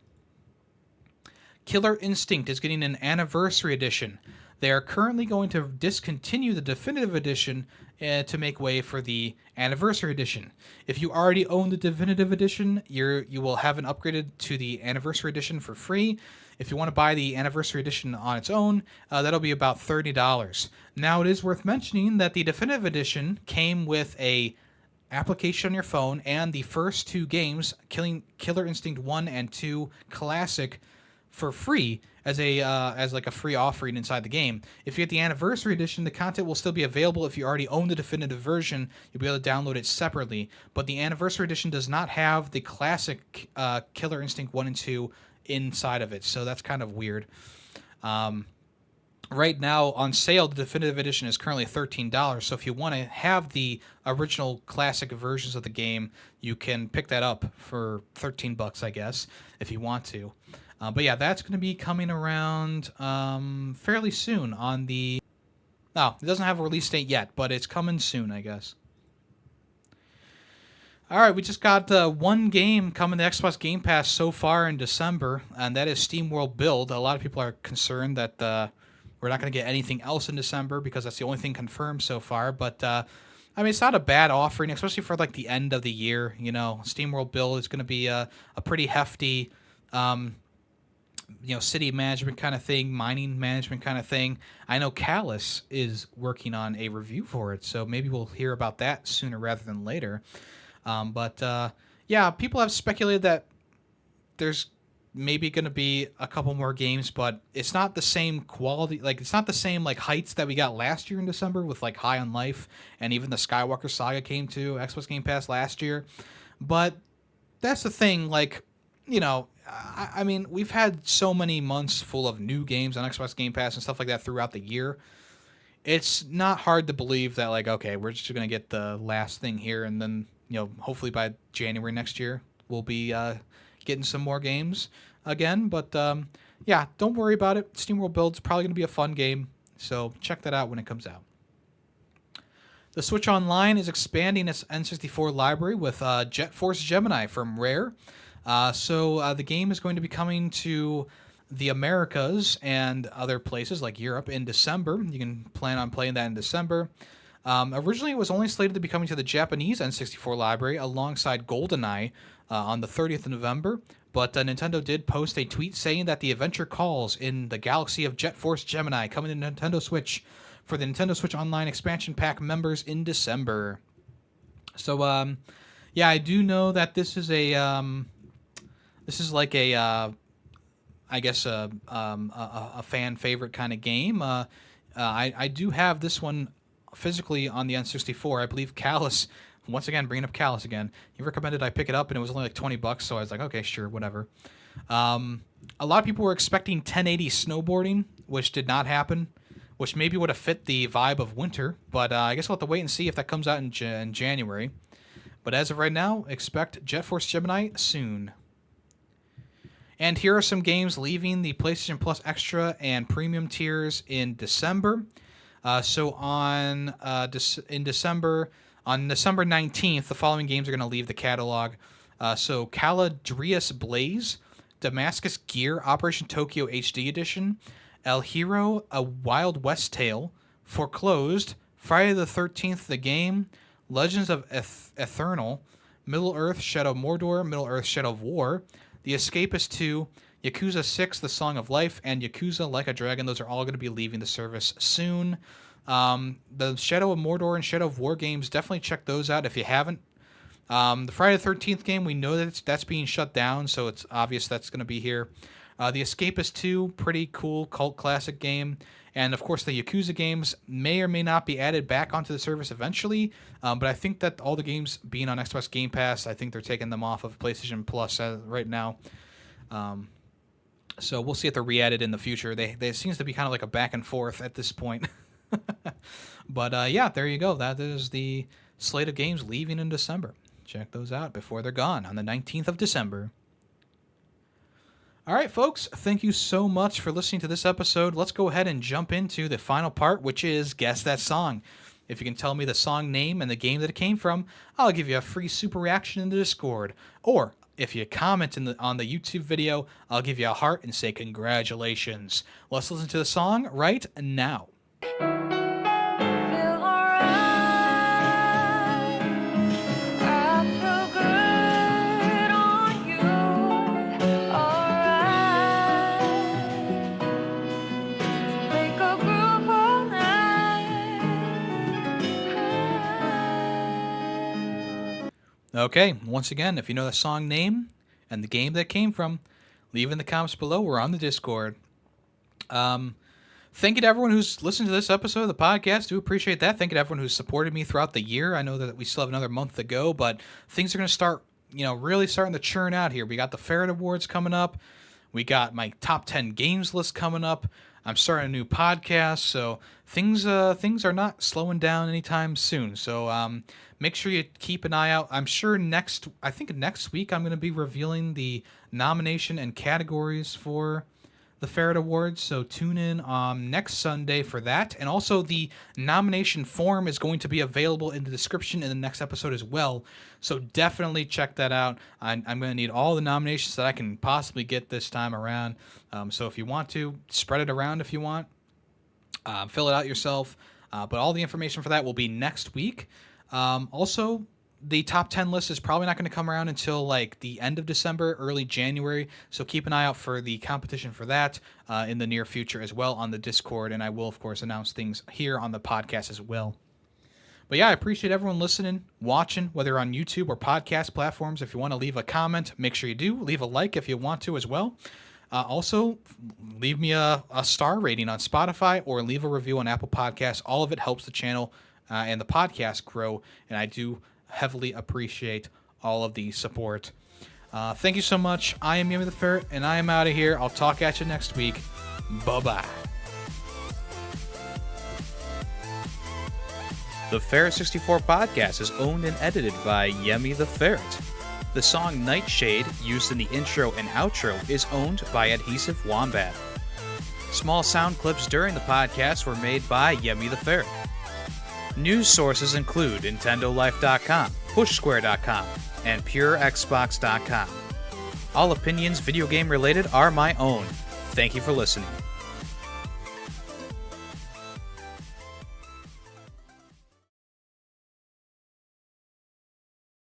Killer Instinct is getting an anniversary edition. They are currently going to discontinue the definitive edition to make way for the anniversary edition. If you already own the definitive edition, you will have an upgraded to the anniversary edition for free. If you want to buy the anniversary edition on its own, that'll be about $30. Now, it is worth mentioning that the definitive edition came with a application on your phone and the first 2 games, Killer Instinct 1 and 2 Classic, for free as like a free offering inside the game. If you get the anniversary edition, the content will still be available. If you already own the definitive version, you'll be able to download it separately. But the anniversary edition does not have the classic Killer Instinct 1 and 2 inside of it, so that's kind of weird. Right now on sale, the definitive edition is currently $13. So if you want to have the original classic versions of the game, you can pick that up for $13, I guess, if you want to. But yeah, that's going to be coming around fairly soon on the... No, it doesn't have a release date yet, but it's coming soon, I guess. All right, we just got one game coming to Xbox Game Pass so far in December, and that is SteamWorld Build. A lot of people are concerned that we're not going to get anything else in December because that's the only thing confirmed so far. But I mean, it's not a bad offering, especially for like the end of the year. You know, SteamWorld Build is going to be a pretty hefty, city management kind of thing, mining management kind of thing. I know Callus is working on a review for it, so maybe we'll hear about that sooner rather than later. Yeah, people have speculated that there's maybe going to be a couple more games, but it's not the same quality. Like, it's not the same like heights that we got last year in December with like High on Life, and even the Skywalker Saga came to Xbox Game Pass last year. But that's the thing, like, you know, I mean, we've had so many months full of new games on Xbox Game Pass and stuff like that throughout the year. It's not hard to believe that, like, okay, we're just going to get the last thing here, and then, hopefully by January next year, we'll be getting some more games again. But, yeah, don't worry about it. SteamWorld Build's probably going to be a fun game, so check that out when it comes out. The Switch Online is expanding its N64 library with Jet Force Gemini from Rare. So the game is going to be coming to the Americas and other places like Europe in December. You can plan on playing that in December. Originally, it was only slated to be coming to the Japanese N64 library alongside GoldenEye on the 30th of November. But Nintendo did post a tweet saying that the adventure calls in the galaxy of Jet Force Gemini coming to Nintendo Switch for the Nintendo Switch Online expansion pack members in December. So, yeah, I do know that this is a... This is like a, I guess, a fan favorite kind of game. I do have this one physically on the N64. I believe Callus, once again, bringing up Callus again, he recommended I pick it up, and it was only like $20, so I was like, okay, sure, whatever. A lot of people were expecting 1080 snowboarding, which did not happen, which maybe would have fit the vibe of winter, but I guess we'll have to wait and see if that comes out in January. But as of right now, expect Jet Force Gemini soon. And here are some games leaving the PlayStation Plus Extra and Premium tiers in December. So on December 19th, the following games are going to leave the catalog. So Caladrius Blaze, Damascus Gear Operation Tokyo HD Edition, El Hero, A Wild West Tale, Foreclosed, Friday the 13th, The Game, Legends of Eternal, Middle-earth Shadow of Mordor, Middle-earth Shadow of War, The Escapist 2, Yakuza 6, The Song of Life, and Yakuza Like a Dragon. Those are all going to be leaving the service soon. The Shadow of Mordor and Shadow of War games, definitely check those out if you haven't. The Friday the 13th game, we know that that's being shut down, so it's obvious that's going to be here. The Escapist 2, pretty cool cult classic game. And of course, the Yakuza games may or may not be added back onto the service eventually. But I think that all the games being on Xbox Game Pass, I think they're taking them off of PlayStation Plus right now. So we'll see if they're re-added in the future. They seems to be kind of like a back and forth at this point. But yeah, there you go. That is the slate of games leaving in December. Check those out before they're gone on the 19th of December. All right, folks, thank you so much for listening to this episode. Let's go ahead and jump into the final part, which is Guess That Song. If you can tell me the song name and the game that it came from, I'll give you a free super reaction in the Discord. Or if you comment on the YouTube video, I'll give you a heart and say congratulations. Let's listen to the song right now. Okay, once again, if you know the song name and the game that it came from, leave in the comments below. We're on the Discord. Thank you to everyone who's listened to this episode of the podcast. Do appreciate that. Thank you to everyone who's supported me throughout the year. I know that we still have another month to go, but things are going to start, really starting to churn out here. We got the Ferret Awards coming up. We got my top 10 games list coming up. I'm starting a new podcast, so things are not slowing down anytime soon. So make sure you keep an eye out. I'm sure next week I'm going to be revealing the nomination and categories for the Ferret Awards, so tune in next Sunday for that. And also the nomination form is going to be available in the description in the next episode as well, so definitely check that out. I'm going to need all the nominations that I can possibly get this time around, so if you want to, spread it around if you want. Fill it out yourself, but all the information for that will be next week. Also, the top 10 list is probably not going to come around until like the end of December, early January. So keep an eye out for the competition for that in the near future as well on the Discord. And I will, of course, announce things here on the podcast as well. But yeah, I appreciate everyone listening, watching, whether on YouTube or podcast platforms. If you want to leave a comment, make sure you do. Leave a like if you want to as well. Also, leave me a star rating on Spotify or leave a review on Apple Podcasts. All of it helps the channel and the podcast grow. And I do heavily appreciate all of the support. Thank you so much. I am Yemmy the Ferret, and I am out of here. I'll talk at you next week. Bye-bye.
The Ferret 64 podcast is owned and edited by Yemmy the Ferret. The song Nightshade, used in the intro and outro, is owned by Adhesive Wombat. Small sound clips during the podcast were made by Yemmy the Ferret. News sources include NintendoLife.com, PushSquare.com, and PureXbox.com. All opinions video game related are my own. Thank you for listening.